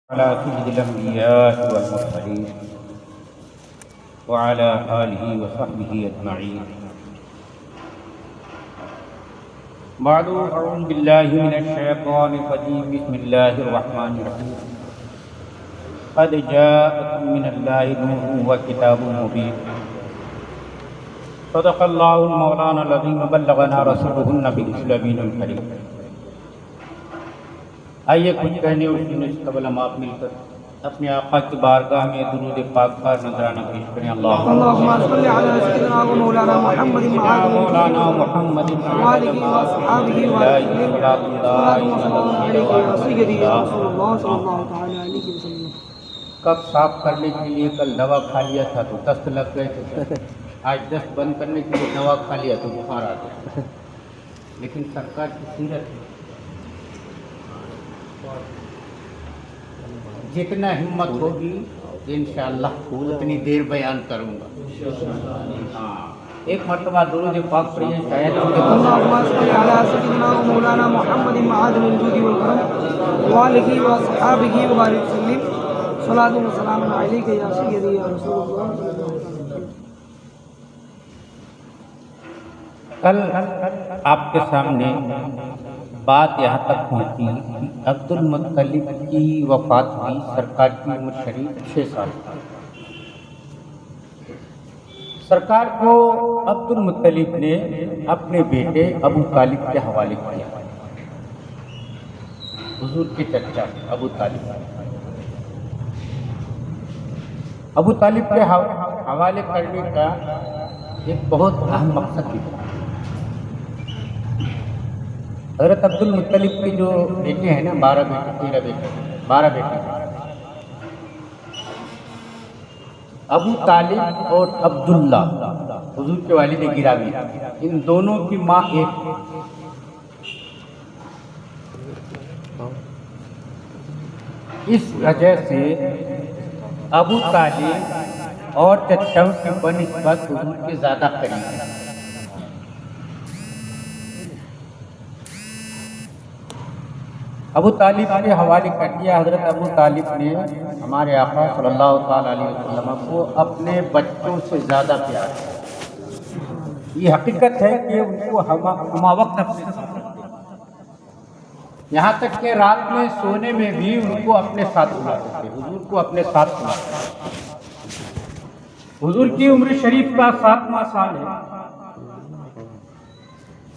على سيد الأنبياء والمرسلين وعلى آله وصحبه أجمعين. بعد أعوذ بالله من الشيطان الرجيم. بسم الله الرحمن الرحيم. قد جاءكم من الله نور وكتاب مبين. صدق الله المولانا العظيم وبلغنا رسوله النبي الأمين الكريم. آئیے کچھ کہنے اور سننے سے قبل ہم آپ مل کر اپنے آقا کی بارگاہ میں درود پاک کا نذرانہ پیش کریں. اللہم صل علی سیدنا و مولانا محمد مولانا محمد وآلہ وصحبہ وسلم. کب صاف کرنے کے لیے کل دوا کھا لیا تھا تو دست لگ گئے تھے، آج دست بند کرنے کے لیے دوا کھا لیا تو بخار آ گیا. لیکن سرکار کی سیرت ہے، جتنا ہمت ہوگی انشاءاللہ اتنی دیر بیان کروں گا. ایک مرتبہ درود پاک پڑھیے. شاید اللهم صل على سيدنا مولانا محمد معادن الجود والكرم وآله وصحابه وبارك وسلم. صلاة وسلام عليك يا سيدي يا رسول الله. کل آپ کے سامنے بات یہاں تک پہنچی کہ عبد المطلب کی وفات ہوئی. سرکار کی عمر شریف 6 سال. سرکار کو عبد المطلب نے اپنے بیٹے ابو طالب کے حوالے کیا. حضور کے چچا ابو طالب کے حوالے کرنے کا ایک بہت اہم مقصد بھی تھا. حضرت عبد المطلب کے جو بیٹے ہیں نا، 12 بیٹے ابو طالب اور عبداللہ حضور کے والد گرامی، ان دونوں کی ماں ایک. اس وجہ سے ابو طالب اور چچاؤں کی بنسبت حضور کے زیادہ قریب ہے. ابو طالب کے حوالے کر دیا. حضرت ابو طالب نے ہمارے آقا صلی اللہ تعالیٰ علیہ وسلم کو اپنے بچوں سے زیادہ پیار کیا. یہ حقیقت ہے کہ ان کو ہما وقت اپنے ساتھ رکھتے، یہاں تک کہ رات میں سونے میں بھی ان کو اپنے ساتھ بلاتے تھے. حضور کو اپنے ساتھ بلاتے تھے. حضور کی عمر شریف کا 7واں سال ہے.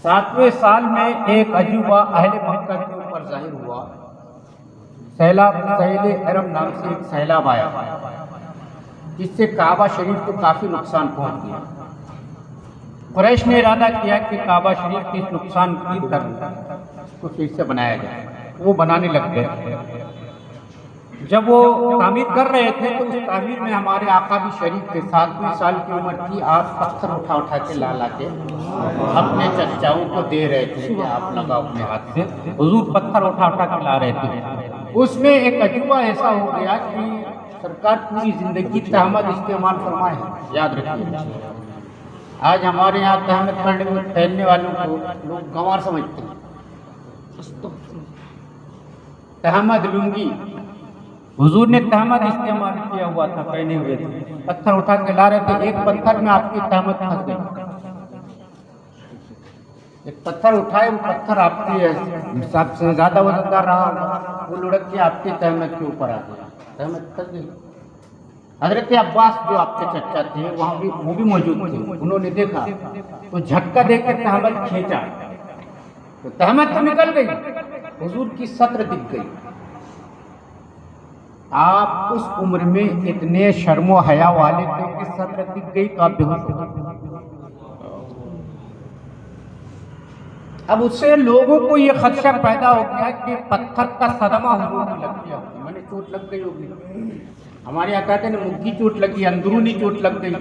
7ویں سال میں ایک عجوبہ اہل مکہ کے اوپر ظاہر ہوا. سیل حرم نام سے ایک سیلاب آیا جس سے کعبہ شریف کو کافی نقصان پہنچ گیا. قریش نے ارادہ کیا کہ کعبہ شریف کے اس نقصان کی اس کو پھر سے بنایا جائے. وہ بنانے لگ گئے. جب وہ تعمیر کر رہے تھے تو اس تعمیر میں ہمارے آقا بھی شریف کے 7ویں سال کی عمر کی. آپ پتھر اٹھا کے لا کے اپنے چچاؤں کو دے رہے تھے کہ آپ لگاؤ اپنے ہاتھ سے. حضور پتھر اٹھا کے لا رہے تھے. اس میں ایک عجوبہ ایسا ہو گیا کہ سرکار پوری زندگی تہمت استعمال فرمائے ہیں. یاد رکھیے، آج ہمارے یہاں تہمت پھیلنے والوں کو لوگ گنوار سمجھتے ہیں. تہمت لنگی، حضور نے تہمت استعمال کیا ہوا تھا، پہنے ہوئے تھے، پتھر اٹھا کے لا رہے تھے. ایک پتھر میں آپ کی تہمت پھنس گئی. ایک پتھر اٹھائے، وہ پتھر آپ کی حساب سے زیادہ وزندار رہا، وہ لڑک کے آپ کی تہمت کے اوپر آ گیا، تہمت پھنس گئی. حضرت عباس جو آپ کے چچا تھے وہاں بھی وہ بھی موجود تھے. انہوں نے دیکھا تو جھٹکا دے کے تہمت کھینچا تو تہمت تو نکل گئی، حضور کی سطر دکھ گئی. آپ اس عمر میں اتنے شرم و حیا والے تھے کہ سطر دکھ گئی تو آپ بے ہوش ہو گئے. اب اس سے لوگوں کو یہ خدشہ پیدا ہو گیا کہ پتھر کا صدمہ حضور کو لگ گیا، میں نے چوٹ لگ گئی ہوگی. ہمارے یہاں کہتے ہیں مکھی چوٹ لگی، اندرونی چوٹ لگ گئی.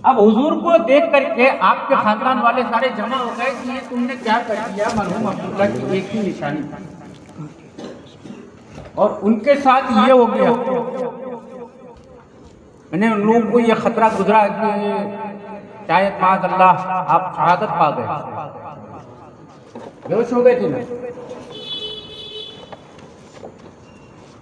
اب حضور کو دیکھ کر کے آپ کے خاندان والے سارے جمع ہو گئے کہ یہ تم نے کیا کر دیا. مرحوم عبداللہ کی ایک ہی نشانی تھی اور ان کے ساتھ یہ ہو گیا. میں نے ان لوگوں کو یہ خطرہ گزرا کہ شاید معاذ اللہ آپ شہادت پا گئے. بے ہوش ہو گئے تھے نا.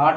8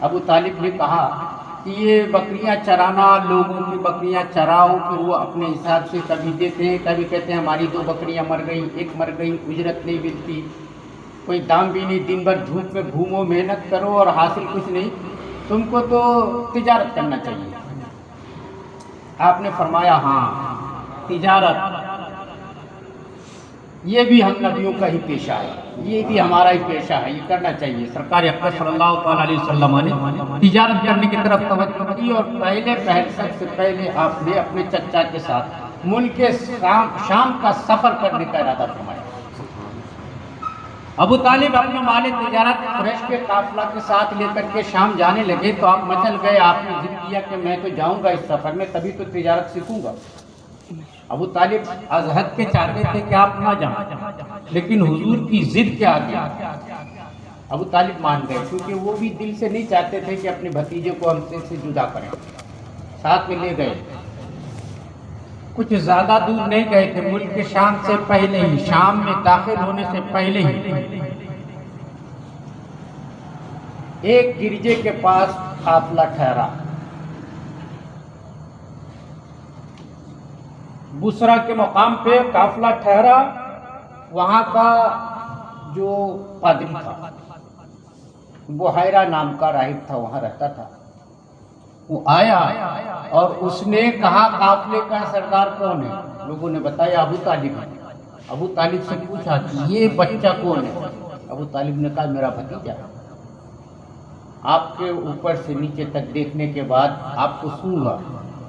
ابو طالب نے کہا کہ یہ بکریاں چرانا، لوگوں کی بکریاں چراؤ، کہ وہ اپنے حساب سے کبھی دیتے ہیں، کبھی کہتے ہیں ہماری 2 بکریاں مر گئیں، 1 مر گئی، اجرت نہیں ملتی، کوئی دام بھی نہیں، دن بھر دھوپ میں گھومو، محنت کرو اور حاصل کچھ نہیں، تم کو تو تجارت کرنا چاہیے۔ آپ نے فرمایا ہاں تجارت یہ بھی ہم نبیوں کا ہی پیشہ ہے، یہ بھی ہمارا ہی پیشہ ہے، یہ کرنا چاہیے۔ سرکار اکرم صلی اللہ تعالیٰ علیہ وسلم نے تجارت کرنے کی طرف توجہ کی، اور سب سے پہلے آپ نے اپنے چچا کے ساتھ ملک شام کا سفر کرنے کا ارادہ فرمایا۔ ابو طالب اپنے مال تجارت قریش کے قافلہ کے ساتھ لے کر کے شام جانے لگے تو آپ مچل گئے۔ آپ نے ضد کیا کہ میں تو جاؤں گا اس سفر میں، تبھی تو تجارت سیکھوں گا۔ ابو طالب از حد کے چاہتے تھے کہ آپ نہ جائیں، لیکن حضور کی ضد کے آگے ابو طالب مان گئے، کیونکہ وہ بھی دل سے نہیں چاہتے تھے کہ اپنے بھتیجے کو ہم سے جدا کریں۔ ساتھ میں لے گئے، کچھ زیادہ دور نہیں گئے تھے، ملک شام سے پہلے ہی، شام میں داخل ہونے سے پہلے ہی ایک گرجے کے پاس قافلہ ٹھہرا۔ بسرا کے مقام پہ قافلہ ٹھہرا، وہاں کا جو پادری تھا، بحیرہ نام کا راہب تھا، وہاں رہتا تھا، وہ آیا اور اس نے کہا قافلے کا سردار کون ہے؟ لوگوں نے بتایا ابو طالب ہے۔ ابو طالب سے پوچھا کہ یہ بچہ کون ہے؟ ابو طالب نے کہا میرا بھتیجا۔ آپ کے اوپر سے نیچے تک دیکھنے کے بعد آپ کو سنوں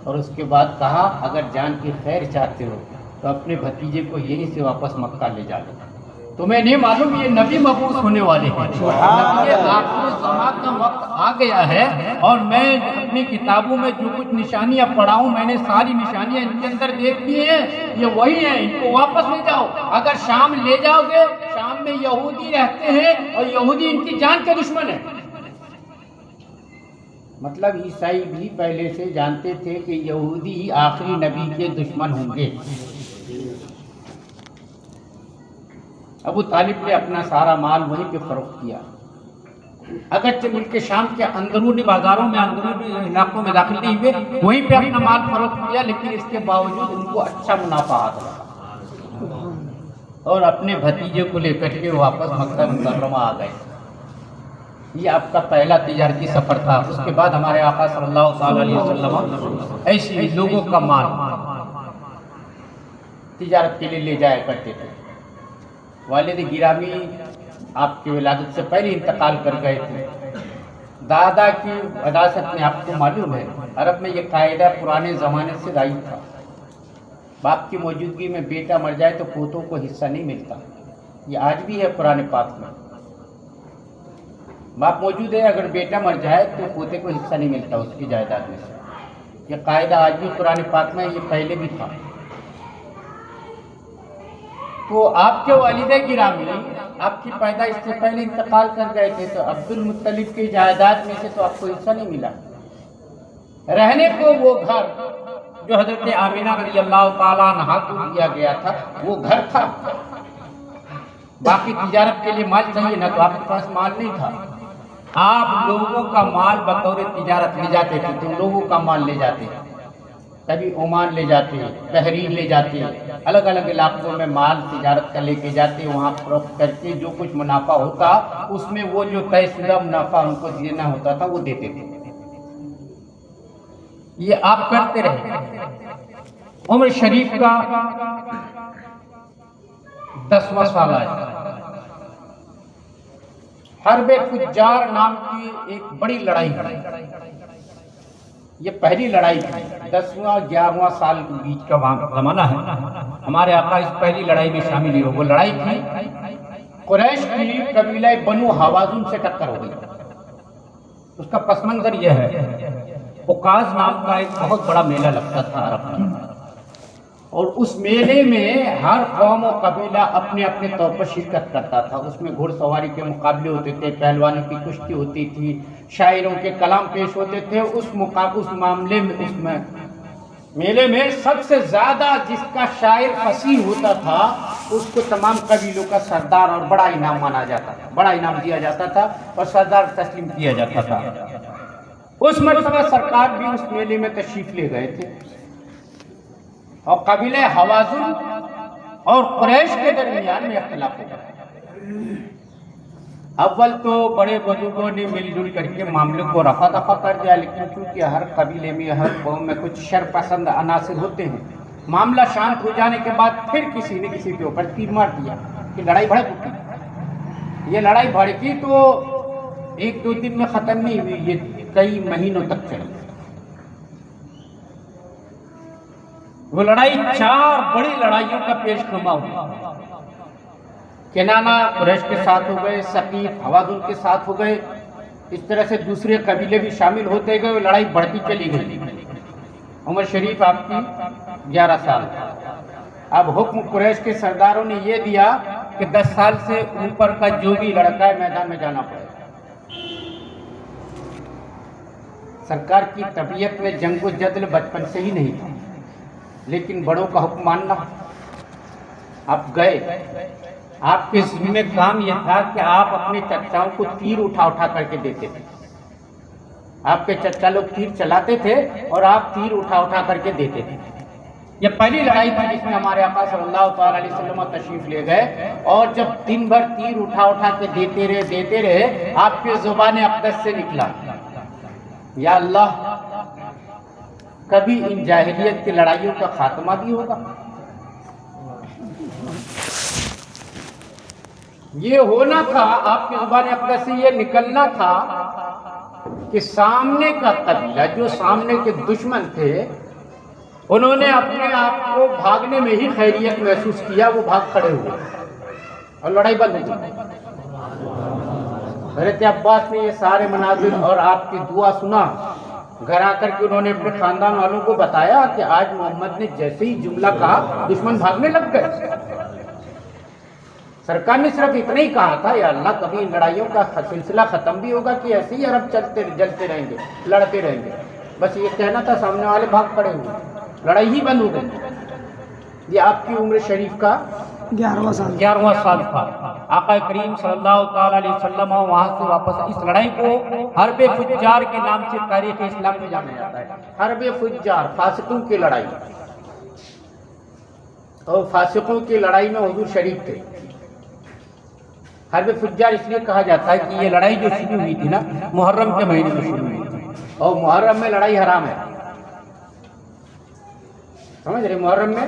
اور اس کے بعد کہا اگر جان کی خیر چاہتے ہو تو اپنے بھتیجے کو یہیں سے واپس مکہ لے جا لو، تمہیں نہیں معلوم یہ نبی مبعوث ہونے والے ہیں، نبی آخر زمان کا وقت آ گیا ہے، اور میں اپنی کتابوں میں جو کچھ نشانیاں پڑھا ہوں میں نے ساری نشانیاں ان کے اندر دیکھ لی ہیں، یہ وہی ہیں، ان کو واپس لے جاؤ۔ اگر شام لے جاؤ گے، شام میں یہودی رہتے ہیں اور یہودی ان کی جان کے دشمن ہیں۔ مطلب عیسائی بھی پہلے سے جانتے تھے کہ یہودی ہی آخری نبی کے دشمن ہوں گے۔ ابو طالب نے اپنا سارا مال وہیں پہ فروخت کیا، اگرچہ ملک شام کے اندرونی بازاروں میں، اندرونی علاقوں میں داخل نہیں ہوئے، وہیں پہ اپنا مال فروخت کیا، لیکن اس کے باوجود ان کو اچھا منافع حاصل ہوا، اور اپنے بھتیجے کو لے کر کے واپس مکہ مکرمہ آ گئے۔ یہ آپ کا پہلا تجارتی سفر تھا۔ اس کے بعد ہمارے آقا صلی اللہ تعالیٰ علیہ وسلم ایسی لوگوں کا مال تجارت کے لیے لے جایا کرتے تھے۔ والد گرامی آپ کی ولادت سے پہلے انتقال کر گئے تھے۔ دادا کی وراثت میں آپ کو معلوم ہے عرب میں یہ قاعدہ پرانے زمانے سے رائج تھا، باپ کی موجودگی میں بیٹا مر جائے تو پوتوں کو حصہ نہیں ملتا۔ یہ آج بھی ہے قرآن پاک میں، باپ موجود ہے اگر بیٹا مر جائے تو پوتے کو حصہ نہیں ملتا اس کی جائیداد میں سے۔ یہ قاعدہ آج بھی قرآن پاک میں، یہ پہلے بھی تھا۔ تو آپ کے والد گرامی آپ کی پیدائش سے پہلے انتقال کر گئے تھے، تو عبد المطلب کی جائیداد میں سے تو آپ کو حصہ نہیں ملا۔ رہنے کو وہ گھر جو حضرت آمینہ رضی اللہ تعالیٰ عنہا کو دیا گیا تھا وہ گھر تھا، باقی تجارت کے لیے مال چاہیے نا، تو آپ کے پاس مال نہیں تھا۔ آپ لوگوں کا مال بطور تجارت لے جاتے تھے، تو لوگوں کا مال لے جاتے، کبھی عمان لے جاتے، بحرین لے جاتے، الگ الگ علاقوں میں مال تجارت کا لے کے جاتے، وہاں فروخت کر کے جو کچھ منافع ہوتا اس میں وہ جو طے شدہ منافع ان کو دینا ہوتا تھا وہ دیتے تھے۔ یہ آپ کرتے رہے۔ عمر شریف کا 10واں سال آیا، حرب فجار نام کی ایک بڑی لڑائی ہوئی۔ یہ پہلی لڑائی تھی، 10واں 11واں سال کے بیچ کا زمانہ ہے۔ ہمارے آقا اس پہلی لڑائی میں شامل ہوئے۔ وہ لڑائی تھی قریش کی قبیلہ بنو حوازن سے ٹکر ہو گئی۔ اس کا پس منظر یہ ہے، اوقاز نام کا ایک بہت بڑا میلہ لگتا تھا عرب میں، اور اس میلے میں ہر قوم و قبیلہ اپنے اپنے طور پر شرکت کرتا تھا۔ اس میں گھوڑ سواری کے مقابلے ہوتے تھے، پہلوانوں کی کشتی ہوتی تھی، شاعروں کے کلام پیش ہوتے تھے۔ اس معاملے میں، اس میں میلے میں سب سے زیادہ جس کا شاعر فصیح ہوتا تھا اس کو تمام قبیلوں کا سردار اور بڑا انعام مانا جاتا تھا، بڑا انعام دیا جاتا تھا اور سردار تسلیم کیا جاتا تھا۔ اس مرتبہ سرکار بھی اس میلے میں تشریف لے گئے تھے اور قبیلہ حوازن اور قریش کے درمیان میں اختلاف ہو گیا۔ اول تو بڑے بزرگوں نے مل جل کر کے معاملے کو رفع دفع کر دیا، لیکن چونکہ ہر قبیلے میں ہر قوم میں کچھ شر پسند عناصر ہوتے ہیں، معاملہ شانت ہو جانے کے بعد پھر کسی نے کسی کے اوپر تیر مار دیا کہ لڑائی بھڑک اٹھی۔ یہ لڑائی بھڑکی تو ایک دو دن میں ختم نہیں ہوئی، یہ کئی مہینوں تک چلی۔ وہ لڑائی 4 بڑی لڑائیوں کا پیش خیمہ ہوا۔ کنانہ قریش کے ساتھ ہو گئے، ثقیف حوازن کے ساتھ ہو گئے، اس طرح سے دوسرے قبیلے بھی شامل ہوتے گئے، وہ لڑائی بڑھتی چلی گئی۔ عمر شریف آپ کی 11 سال۔ اب حکم قریش کے سرداروں نے یہ دیا کہ 10 سال سے اوپر کا جو بھی لڑکا ہے میدان میں جانا پڑے۔ سرکار کی طبیعت میں جنگ و جدل بچپن سے ہی نہیں تھا، لیکن بڑوں کا حکم ماننا۔ آپ گئے، آپ کے ذمہ کام یہ تھا کہ آپ اپنے چچاؤں کو تیر اٹھا کر کے دیتے تھے۔ آپ کے چچا لوگ تیر چلاتے تھے اور آپ تیر اٹھا کر کے دیتے تھے۔ یہ پہلی لڑائی تھی جس میں ہمارے آقا صلی اللہ تعالی علیہ وسلم تشریف لے گئے، اور جب دن بھر تیر اٹھا کے دیتے رہے، آپ کے زبان اقدس سے نکلا، یا اللہ کبھی ان جاہلیت کی لڑائیوں کا خاتمہ بھی ہوگا۔ یہ ہونا تھا، آپ کی زبان اقدس سے یہ نکلنا تھا کہ سامنے کا قبیلہ جو سامنے کے دشمن تھے، انہوں نے اپنے آپ کو بھاگنے میں ہی خیریت محسوس کیا، وہ بھاگ کھڑے ہوئے اور لڑائی بند ہو گئی۔ حضرت عباس نے یہ سارے مناظر اور آپ کی دعا سنا، گھر آ کر کے انہوں نے اپنے خاندان والوں کو بتایا کہ آج محمد نے جیسے ہی جملہ کہا دشمن بھاگنے لگ گئے۔ سرکار نے صرف اتنا ہی کہا تھا، یا اللہ کبھی ان لڑائیوں کا سلسلہ ختم بھی ہوگا کہ ایسے ہی عرب جلتے رہیں گے، لڑتے رہیں گے؟ بس یہ کہنا تھا، سامنے والے بھاگ پڑے ہوئے، لڑائی ہی بند ہو گئی۔ یہ آپ کی عمر شریف کا 11واں سال تھا۔ آقا کریم صلی اللہ تعالی علیہ وسلم وہاں سے واپس، اس لڑائی کو حرب فجار کے نام سے تاریخ اسلام میں جانا جاتا ہے۔ حرب فجار، فاسقوں کی لڑائی، اور فاسقوں کی لڑائی میں حضور شریف تھے۔ حرب فجار اس لیے کہا جاتا ہے کہ یہ لڑائی جو شروع ہوئی تھی نا، محرم کے مہینے میں شروع ہوئی تھی، اور محرم میں لڑائی حرام ہے، سمجھ رہے؟ محرم میں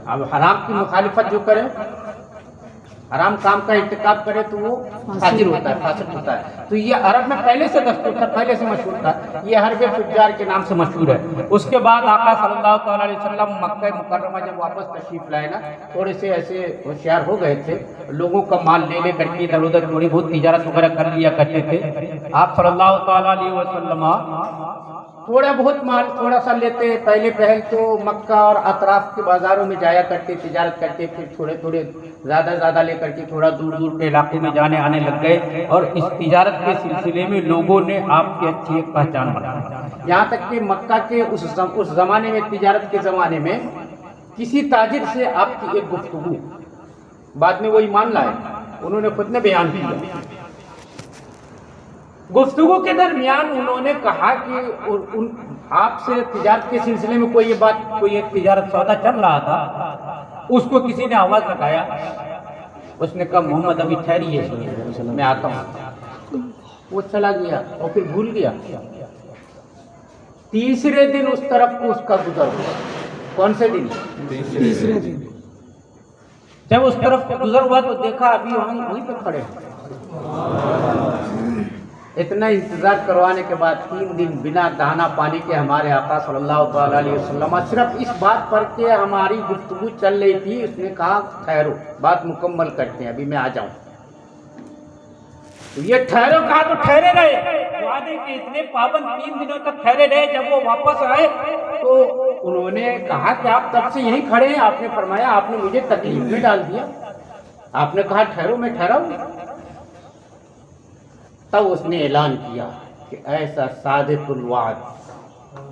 اب حرام کی مخالفت جو کرے، حرام کام کا ارتکاب کرے تو وہ فاجر ہوتا ہے، فاسق ہوتا ہے۔ تو یہ عرب میں پہلے سے دستور تھا، پہلے سے مشہور تھا، یہ حرب فجار کے نام سے مشہور ہے۔ اس کے بعد آقا صلی اللہ تعالی علیہ وسلم مکہ مکرمہ جب واپس تشریف لائے نا، تھوڑے سے ایسے ہوشیار ہو گئے تھے، لوگوں کا مال لے کر کے ادھر ادھر تھوڑی بہت تجارت وغیرہ کر لیا کرتے تھے۔ آپ صلی اللہ تعالی علیہ وسلم تھوڑا بہت مال تھوڑا سا لیتے، پہلے پہل تو مکہ اور اطراف کے بازاروں میں جایا کرتے، تجارت کرتے، پھر تھوڑے زیادہ لے کر کے تھوڑا دور کے علاقے میں جانے آنے لگ گئے، اور اس تجارت کے سلسلے میں لوگوں نے آپ کی اچھی ایک پہچان بنائی، یہاں تک کہ مکہ کے اس زمانے میں، تجارت کے زمانے میں، کسی تاجر سے آپ کی ایک گفتگو، بعد میں وہ ایمان لائے، انہوں نے خود نے بیان کیا، گفتگو کے درمیان انہوں نے کہا کہ آپ سے تجارت کے سلسلے میں کوئی ایک تجارت سودا چل رہا تھا، اس کو کسی نے آواز لگایا، اس نے کہا محمد ابھی ٹھہریے، میں آتا ہوں۔ وہ چلا گیا اور پھر بھول گیا۔ تیسرے دن اس طرف کو اس کا گزر ہوا۔ کون سے دن؟ تیسرے دن۔ جب اس طرف کو گزر ہوا تو دیکھا ابھی وہیں پہ کھڑے ہیں۔ اتنا انتظار کروانے کے بعد 3 دن بنا دانا پانی کے ہمارے آقا صلی اللہ تعالی علیہ وسلم صرف اس بات پر کہ ہماری گفتگو چل رہی تھی، اس نے کہا ٹھہرو، بات مکمل کرتے ہیں، ابھی میں آ جاؤں۔ یہ ٹھہرو کہا تو ٹھہرے رہے، وعدے کے اتنے پابند 3 دنوں تک ٹھہرے رہے۔ جب وہ واپس آئے تو انہوں نے کہا کہ آپ تب سے یہیں کھڑے ہیں؟ آپ نے فرمایا آپ نے مجھے تکلیف میں ڈال دیا، آپ نے کہا ٹھہرو، میں ٹھہرا ہوں۔ تب اس نے اعلان کیا کہ ایسا صادق الوعد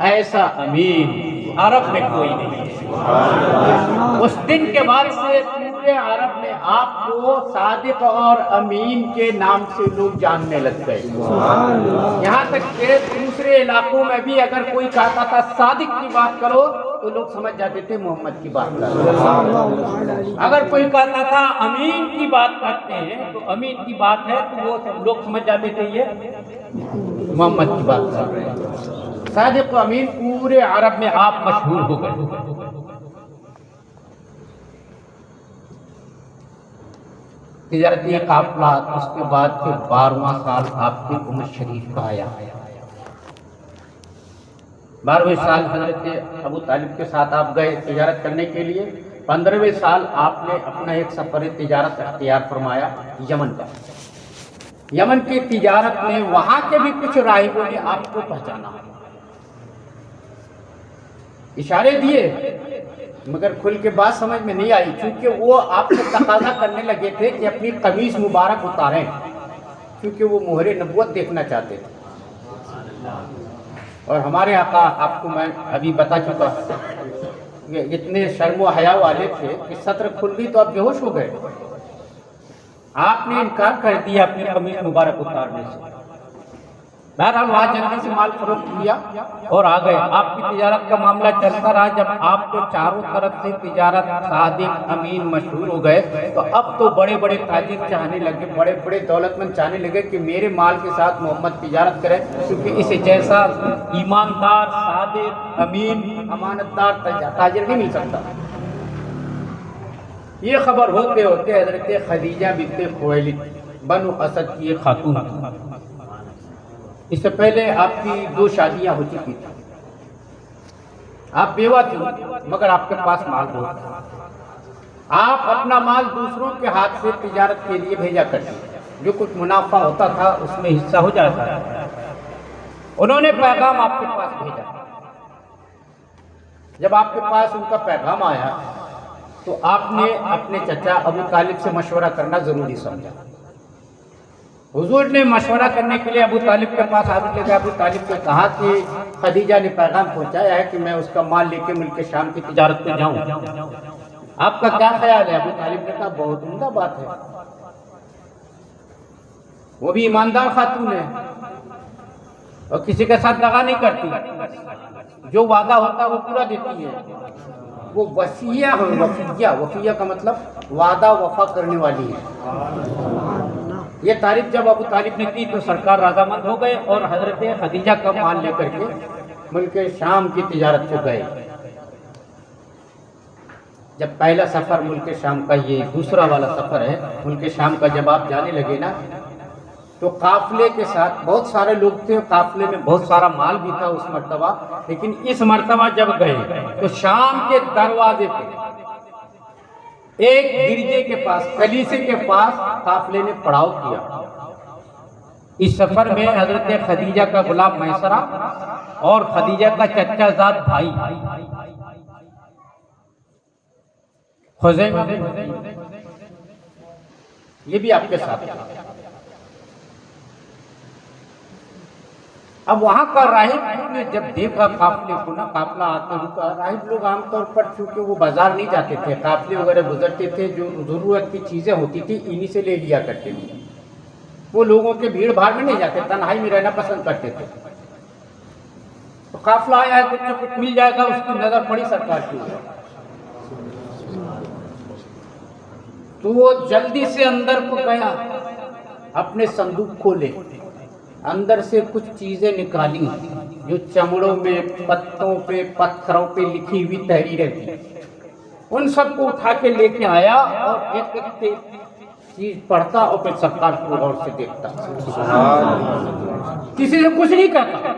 ایسا امین عرب میں کوئی نہیں ہے۔ اس دن کے بعد سے پورے عرب میں آپ کو صادق اور امین کے نام سے لوگ جاننے لگ گئے، یہاں تک کہ دوسرے علاقوں میں بھی اگر کوئی کہتا تھا صادق کی بات کرو تو لوگ سمجھ جاتے تھے محمد کی بات کر رہے ہیں، اگر کوئی کہتا تھا امین کی بات کرتے ہیں تو امین کی بات ہے تو وہ لوگ سمجھ جاتے تھے یہ محمد کی بات کر رہے ہیں۔ صادق و امین پورے عرب میں آپ مشہور ہو گئے۔ تجارتی قافلہ، اس کے بعد پھر 12واں سال آپ کی عمر شریف کا آیا۔ 12ویں سال حضرت ابو طالب کے ساتھ آپ گئے تجارت کرنے کے لیے۔ 15ویں سال آپ نے اپنا ایک سفر تجارت اختیار فرمایا یمن کا۔ یمن کی تجارت میں وہاں کے بھی کچھ راہبوں نے آپ کو پہچانا، اشارے دیے مگر کھل کے بات سمجھ میں نہیں آئی، کیونکہ وہ آپ سے تقاضا کرنے لگے تھے کہ اپنی قمیص مبارک اتاریں، کیونکہ وہ مہر نبوت دیکھنا چاہتے تھے۔ اور ہمارے آقا آپ کو میں ابھی بتا چکا کہ اتنے شرم و حیا والے تھے کہ سطر کھل گئی تو آپ بے ہوش ہو گئے، آپ نے انکار کر دیا اپنی قمیص مبارک اتارنے سے۔ بہرحال وہاں جلدی سے مال فروخت کیا اور آ گئے۔ آپ کی تجارت کا معاملہ چلتا رہا۔ جب آپ کو چاروں طرف سے تجارت صادق امین مشہور ہو گئے تو اب تو بڑے بڑے تاجر چاہنے لگے، بڑے بڑے دولت مند چاہنے لگے کہ میرے مال کے ساتھ محمد تجارت کرے، کیونکہ اسے جیسا ایماندار صادق امین امانت دار تاجر نہیں مل سکتا۔ یہ خبر ہوتے ہوتے حضرت خدیجہ بنت خویلد بنو اسد کی ایک خاتون، اس سے پہلے آپ کی 2 شادیاں ہو چکی تھیں، آپ بیوہ تھی مگر آپ کے پاس مال بہت تھا، آپ اپنا مال دوسروں کے ہاتھ سے تجارت کے لیے بھیجا کرتے، جو کچھ منافع ہوتا تھا اس میں حصہ ہو جاتا تھا۔ انہوں نے پیغام آپ کے پاس بھیجا، جب آپ کے پاس ان کا پیغام آیا تو آپ نے اپنے چچا ابو طالب سے مشورہ کرنا ضروری سمجھا۔ حضور نے مشورہ کرنے کے لیے ابو طالب کے پاس حاضر لے گئے۔ ابو طالب نے کہا کہ خدیجہ نے پیغام پہنچایا ہے کہ میں اس کا مال لے کے ملک شام کی تجارت پہ جاؤں، آپ کا کیا خیال ہے؟ ابو طالب نے کہا بہت عمدہ بات ہے، وہ بھی ایماندار خاتون ہے اور کسی کے ساتھ دغا نہیں کرتی، جو وعدہ ہوتا ہے وہ پورا دیتی ہے، وہ وفیہ کا مطلب وعدہ وفا کرنے والی ہے۔ یہ تعریف جب ابو طالب نے کی تو سرکار رضامند ہو گئے اور حضرت خدیجہ کا مال لے کر کے ملک شام کی تجارت پہ گئے۔ جب پہلا سفر ملک شام کا، یہ دوسرا والا سفر ہے ملک شام کا، جب آپ جانے لگے نا تو قافلے کے ساتھ بہت سارے لوگ تھے، قافلے میں بہت سارا مال بھی تھا اس مرتبہ، لیکن اس مرتبہ جب گئے تو شام کے دروازے پہ ایک گرجے کے پاس، کلیسے کے پاس قافلے نے پڑاؤ کیا۔ اس سفر میں حضرت خدیجہ کا غلام میسرہ اور خدیجہ کا چچا زاد بھائی خزیمہ یہ بھی آپ کے ساتھ تھا۔ اب وہاں کا راہب نے جب دیکھا قافلے کو نا، قافلہ آتا رکا، راہب لوگ عام طور پر چونکہ وہ بازار نہیں جاتے تھے، قافلے وغیرہ گزرتے تھے، جو ضرورت کی چیزیں ہوتی تھی انہی سے لے لیا کرتے تھے، وہ لوگوں کے بھیڑ بھاڑ میں نہیں جاتے، تنہائی میں رہنا پسند کرتے تھے۔ تو قافلہ آیا ہے، کچھ نہ کچھ مل جائے گا، اس کی نظر پڑی سرکار کی، تو وہ جلدی سے اندر کو گیا، اپنے صندوق کھولے، اندر سے کچھ چیزیں نکالی جو چمڑوں میں، پتوں پہ، پتھروں پہ لکھی ہوئی تحریریں تھیں، ان سب کو اٹھا کے لے کے آیا اور ایک ایک چیز پڑھتا اور پھر سرکار کو غور سے دیکھتا، کسی سے کچھ نہیں کہتا،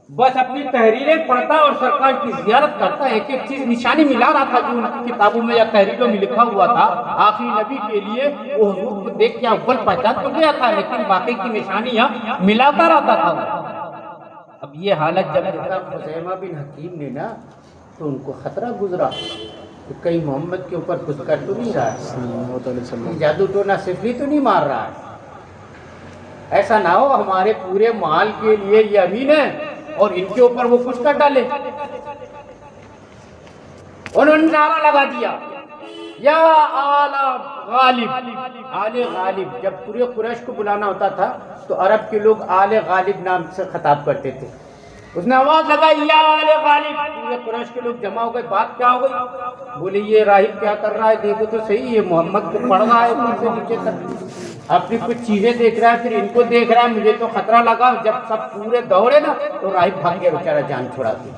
بس اپنی تحریریں پڑھتا اور سرکار کی زیارت کرتا، ایک ایک چیز نشانی ملا رہا تھا جو ان کی کتابوں میں یا تحریروں میں لکھا ہوا تھا آخری نبی کے لیے، وہ حضور کو دیکھ کے اول پہچان تو گیا تھا لیکن باقی کی نشانیاں ملاتا رہتا تھا۔ اب یہ حالت جب دیکھا خزیمہ بن حکیم نے نا تو ان کو خطرہ گزرا کہ کہیں محمد کے اوپر کچھ کر تو نہیں رہا ہے، جادو ٹونا سفری تو نہیں مار رہا ہے، ایسا نہ ہو ہمارے پورے مال کے لیے یہ امین ہے اور ان کے اوپر وہ کچھ کر ڈالے. انہوں نے نعرہ لگا دیا یا آل غالب. آل غالب جب پورے قریش کو بلانا ہوتا تھا تو عرب کے لوگ آل غالب نام سے خطاب کرتے تھے. اس نے آواز لگائی یا آل غالب. پورے قریش کے لوگ جمع ہو گئے. بات کیا ہو گئی؟ بولے یہ راہب کیا کر رہا ہے؟ دیکھو تو صحیح، یہ محمد کو پڑھ رہا ہے اوپر سے نیچے تک، اپنی کچھ چیزیں دیکھ رہا ہے، پھر ان کو دیکھ رہا ہے. مجھے تو خطرہ لگا. جب سب پورے دوڑے نا تو راہب بھاگ گیا بیچارہ جان چھڑا کے.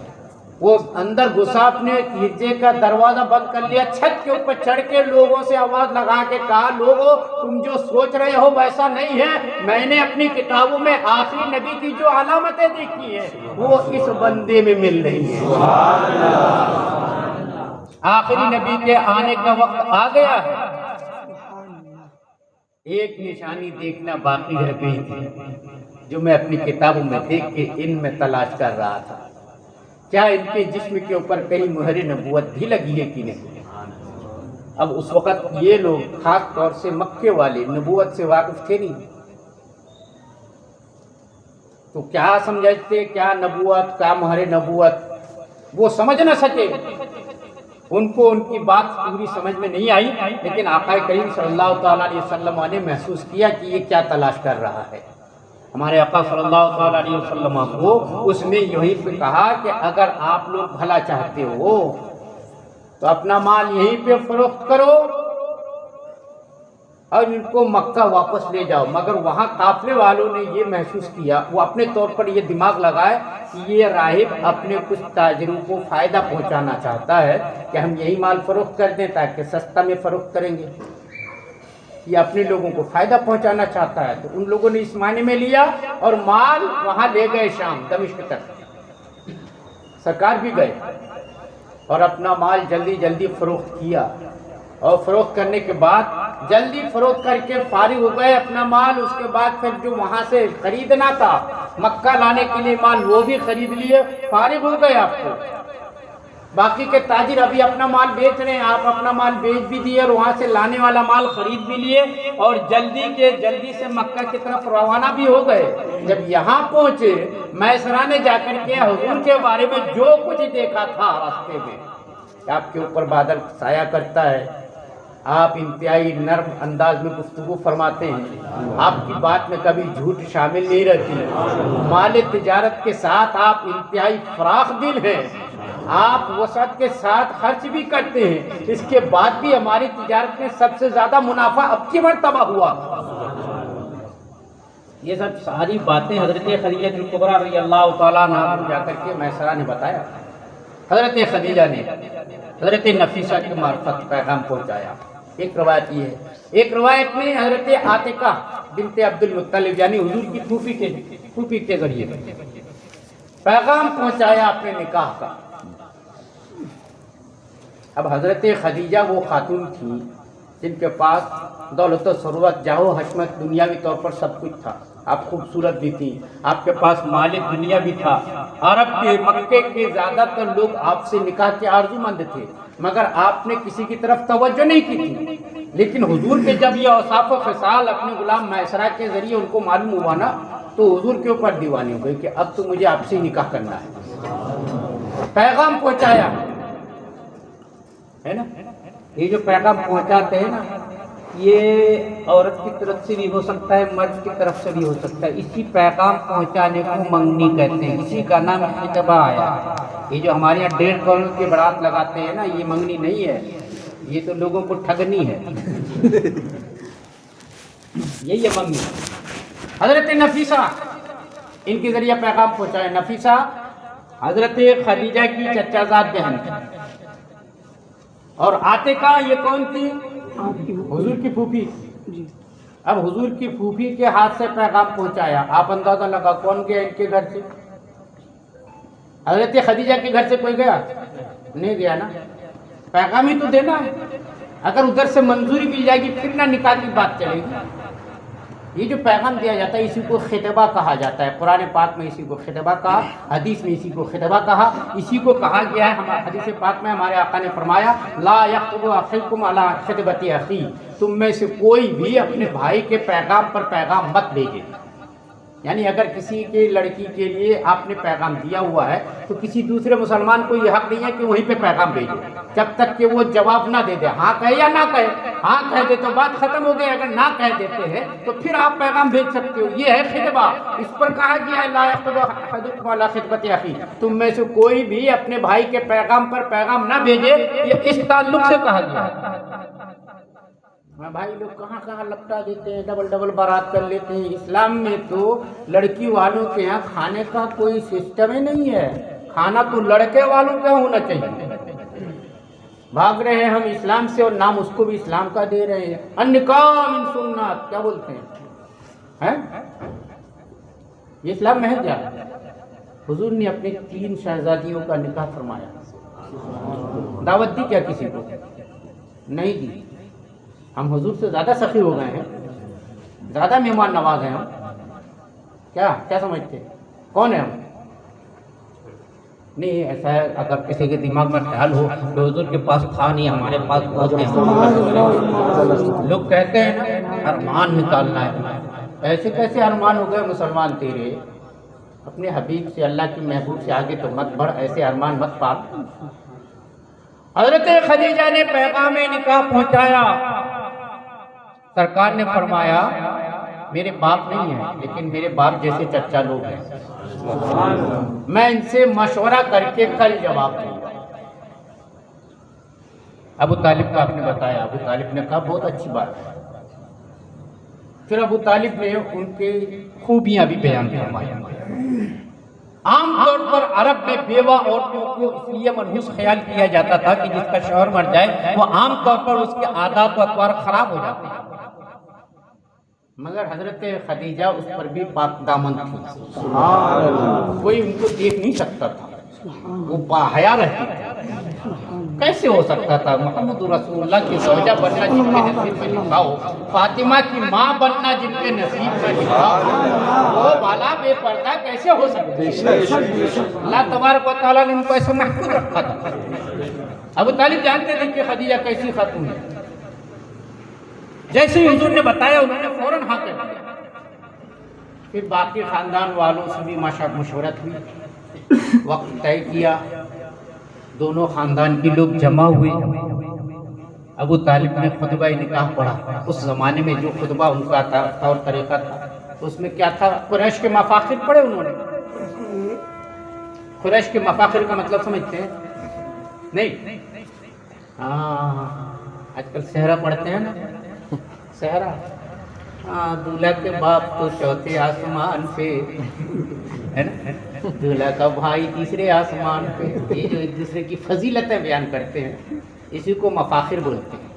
وہ اندر گھسا، اپنے گرجے کا دروازہ بند کر لیا، چھت کے اوپر چڑھ کے لوگوں سے آواز لگا کے کہا لوگوں تم جو سوچ رہے ہو ویسا نہیں ہے. میں نے اپنی کتابوں میں آخری نبی کی جو علامتیں دیکھی ہیں وہ اس بندے میں مل رہی ہیں. آخری نبی کے آنے کا وقت آ گیا ہے. ایک نشانی دیکھنا باقی رہ گئی تھی جو میں اپنی کتابوں میں دیکھ کے ان میں تلاش کر رہا تھا. کیا ان کے جسم کے اوپر کہیں مہر نبوت بھی لگی ہے کہ نہیں؟ اب اس وقت یہ لوگ خاص طور سے مکے والے نبوت سے واقف تھے نہیں، تو کیا سمجھتے کیا نبوت کیا مہر نبوت وہ سمجھ نہ سکے. ان کو ان کی بات پوری سمجھ میں نہیں آئی، لیکن آقا کریم صلی اللہ تعالیٰ علیہ وسلم نے محسوس کیا کہ یہ کیا تلاش کر رہا ہے. ہمارے آقا صلی اللہ تعالیٰ علیہ وسلم کو اس میں یہی پہ کہا کہ اگر آپ لوگ بھلا چاہتے ہو تو اپنا مال یہیں پہ فروخت کرو اور ان کو مکہ واپس لے جاؤ. مگر وہاں قافلے والوں نے یہ محسوس کیا، وہ اپنے طور پر یہ دماغ لگائے کہ یہ راہب اپنے کچھ تاجروں کو فائدہ پہنچانا چاہتا ہے کہ ہم یہی مال فروخت کر دیں تاکہ سستا میں فروخت کریں گے. یہ اپنے لوگوں کو فائدہ پہنچانا چاہتا ہے. تو ان لوگوں نے اس معنی میں لیا اور مال وہاں لے گئے شام دمشق تک. سرکار بھی گئے اور اپنا مال جلدی جلدی فروخت کیا، اور فروخت کرنے کے بعد جلدی فروخت کر کے فارغ ہو گئے اپنا مال. اس کے بعد پھر جو وہاں سے خریدنا تھا مکہ لانے کے لیے مال وہ بھی خرید لیے، فارغ ہو گئے. آپ کو باقی کے تاجر ابھی اپنا مال بیچ رہے ہیں، آپ اپنا مال بیچ بھی دیے اور وہاں سے لانے والا مال خرید بھی لیے اور جلدی سے مکہ کی طرف روانہ بھی ہو گئے. جب یہاں پہنچے میسرہ نے جا کر کے حضور کے بارے میں جو کچھ دیکھا تھا راستے میں، آپ کے اوپر بادل سایہ کرتا ہے، آپ انتہائی نرم انداز میں گفتگو فرماتے ہیں، آپ کی بات میں کبھی جھوٹ شامل نہیں رہتی، مال تجارت کے ساتھ آپ انتہائی فراخ دل ہیں، آپ وسعت کے ساتھ خرچ بھی کرتے ہیں. اس کے بعد بھی ہماری تجارت میں سب سے زیادہ منافع اب کی مرتبہ ہوا. یہ سب ساری باتیں حضرت خدیجہ کبریٰ رضی اللہ تعالیٰ عنہا کو جا کر کے میسرہ نے بتایا. حضرت خدیجہ نے حضرت نفیسہ کے معرفت پیغام پہنچایا. ایک روایت یہ ہے. ایک روایت میں حضرت عاتقہ بنت عبد المطلب یعنی حضور کی پھوپھی کے ذریعے پیغام پہنچایا اپنے نکاح کا. اب حضرت خدیجہ وہ خاتون تھی جن کے پاس دولت و ثروت جاہ و حشمت دنیاوی طور پر سب کچھ تھا. آپ خوبصورت بھی تھی، آپ کے پاس مال دنیا بھی تھا. عرب کے مکے کے زیادہ تر لوگ آپ سے نکاح کے آرزو مند تھے، مگر آپ نے کسی کی طرف توجہ نہیں کی تھی. لیکن حضور کے جب یہ اوصاف و خصال اپنے غلام میسرہ کے ذریعے ان کو معلوم ہوا نا تو حضور کے اوپر دیوانی ہو گئی کہ اب تو مجھے آپ سے نکاح کرنا ہے. پیغام پہنچایا ہے نا. یہ جو پیغام پہنچاتے ہیں نا یہ عورت کی طرف سے بھی ہو سکتا ہے، مرد کی طرف سے بھی ہو سکتا ہے. اسی پیغام پہنچانے کو منگنی کہتے ہیں. اسی کا نام خطبہ آیا. یہ جو ہمارے یہاں 1.5 کروڑ کے بارات لگاتے ہیں نا یہ منگنی نہیں ہے، یہ تو لوگوں کو ٹھگنی ہے. یہی ہے منگنی. حضرت نفیسہ ان کے ذریعے پیغام پہنچایا. نفیسہ حضرت خدیجہ کی چچا زاد بہن تھی اور عاتقہ یہ کون تھی؟ حضور کی پھوپھی. اب حضور کی پھوپھی کے ہاتھ سے پیغام پہنچایا. آپ اندازہ لگا کون گیا ان کے گھر سے؟ حضرت خدیجہ کے گھر سے کوئی گیا نہیں گیا نا. پیغام ہی تو دینا ہے. اگر ادھر سے منظوری مل جائے گی پھر نہ نکاح کی بات چلے گی. یہ جو پیغام دیا جاتا ہے اسی کو خطبہ کہا جاتا ہے. قرآن پاک میں اسی کو خطبہ کہا، حدیث میں اسی کو خطبہ کہا. اسی کو کہا گیا ہے ہمارے حدیث پاک میں ہمارے آقا نے فرمایا لا یخطب اخوکم علی خطبۃ اخی، تم میں سے کوئی بھی اپنے بھائی کے پیغام پر پیغام مت بھیجے. یعنی اگر کسی کے لڑکی کے لیے آپ نے پیغام دیا ہوا ہے تو کسی دوسرے مسلمان کو یہ حق نہیں ہے کہ وہیں پہ پیغام بھیجے جب تک کہ وہ جواب نہ دے دے، ہاں کہے یا نہ کہے۔ ہاں کہہ دے تو بات ختم ہو گئی، اگر نہ کہہ دیتے ہیں تو پھر آپ پیغام بھیج سکتے ہو۔ یہ ہے خطبہ، اس پر کہا گیا ہے لا یخطب احدکم علی خطبۃ اخیہ، تم میں سے کوئی بھی اپنے بھائی کے پیغام پر پیغام نہ بھیجے، یہ اس تعلق سے کہا گیا ہے۔ بھائی لوگ کہاں کہاں لپٹا دیتے ہیں، ڈبل ڈبل بارات کر لیتے ہیں۔ اسلام میں تو لڑکی والوں کے یہاں کھانے کا کوئی سسٹم ہی نہیں ہے، کھانا تو لڑکے والوں کا ہونا چاہیے۔ بھاگ رہے ہیں ہم اسلام سے اور نام اس کو بھی اسلام کا دے رہے ہیں۔ النکاح من سنت، کیا بولتے ہیں؟ یہ اسلام میں ہے کیا؟ حضور نے اپنے 3 شہزادیوں کا نکاح فرمایا، دعوت دی کیا کسی کو؟ نہیں دی۔ ہم حضور سے زیادہ سخی ہو گئے ہیں، زیادہ مہمان نواز ہیں ہم، کیا سمجھتے ہیں؟ کون ہے ہم؟ نہیں ایسا ہے، اگر کسی کے دماغ میں خیال ہو تو حضور کے پاس تھا نہیں، ہمارے پاس بہت ہے۔ لوگ کہتے ہیں نا ارمان نکالنا ہے، ایسے کیسے ارمان ہو گئے مسلمان تیرے؟ اپنے حبیب سے، اللہ کے محبوب سے آگے تو مت بڑھ، ایسے ارمان مت پال۔ حضرت خدیجہ نے پیغام نکاح پہنچایا، سرکار نے فرمایا میرے باپ نہیں ہیں لیکن میرے باپ جیسے چچا لوگ ہیں، میں ان سے مشورہ کر کے کل جواب دوں گا۔ ابو طالب کو آپ نے بتایا، ابو طالب نے کہا بہت اچھی بات ہے۔ پھر ابو طالب نے ان کے خوبیاں بھی بیان فرمائی۔ عام طور پر عرب میں بیوہ عورتوں کو اس لیے منحوس خیال کیا جاتا تھا کہ جس کا شوہر مر جائے وہ عام طور پر اس کے عادات و اطوار خراب ہو جاتے ہیں، مگر حضرت خدیجہ اس پر بھی پاک دامن تھی، کوئی ان کو دیکھ نہیں سکتا تھا، وہ باحیا رہتی تھی۔ کیسے ہو سکتا تھا محمد رسول اللہ کی زوجہ بننا جن کے نصیب میں لکھا ہو، فاطمہ کی ماں بننا جن کے نصیب میں لکھا ہو، وہ بالا بے پردہ کیسے ہو سکتے؟ اللہ تبارک و تعالیٰ نے ان کو ایسے محفوظ رکھا تھا۔ ابو طالب جانتے تھے کہ خدیجہ کیسی خاتون ہے، جیسے حضور نے بتایا انہوں نے فوراً ہاں کر دیا۔ پھر باقی خاندان والوں سے بھی مشورت ہوئی، وقت طے کیا، دونوں خاندان کے لوگ جمع ہوئے۔ ابو طالب نے خطبہ نکاح پڑھا۔ اس زمانے میں جو خطبہ ان کا طور طریقہ تھا اس میں کیا تھا؟ قریش کے مفاخر پڑھے انہوں نے۔ قریش کے مفاخر کا مطلب سمجھتے ہیں؟ نہیں؟ ہاں آج کل صحرا پڑھتے ہیں نا، صحرا، ہاں دولہا کے باپ تو چوتھے آسمان پہ ہے نا، دولہا کا بھائی تیسرے آسمان پہ، یہ جو ایک دوسرے کی فضیلتیں بیان کرتے ہیں اسی کو مفاخر بولتے ہیں۔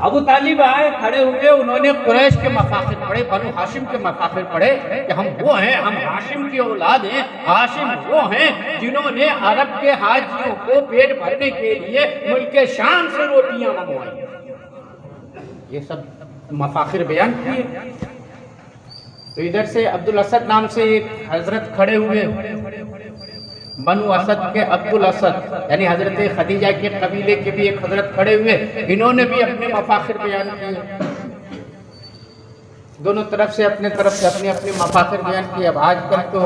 ابو طالب آئے، کھڑے ہوئے، انہوں نے قریش کے مفاخر پڑھے، بنو ہاشم کے مفاخر پڑھے کہ ہم وہ ہیں، ہم ہاشم کی اولاد ہیں، ہاشم وہ ہیں جنہوں نے عرب کے حاجیوں کو پیٹ بھرنے کے لیے ملک شام سے روٹیاں منگوائی۔ یہ سب مفاخر بیان کیے۔ تو ادھر سے عبدالاسد نام سے ایک حضرت کھڑے ہوئے، بنو اسد کے عبدالاسد، یعنی حضرت خدیجہ کے قبیلے کے بھی ایک حضرت کھڑے ہوئے، انہوں نے بھی اپنے مفاخر بیان کیے۔ دونوں طرف سے اپنے اپنے مفاخر بیان کیے۔ اب آج کل تو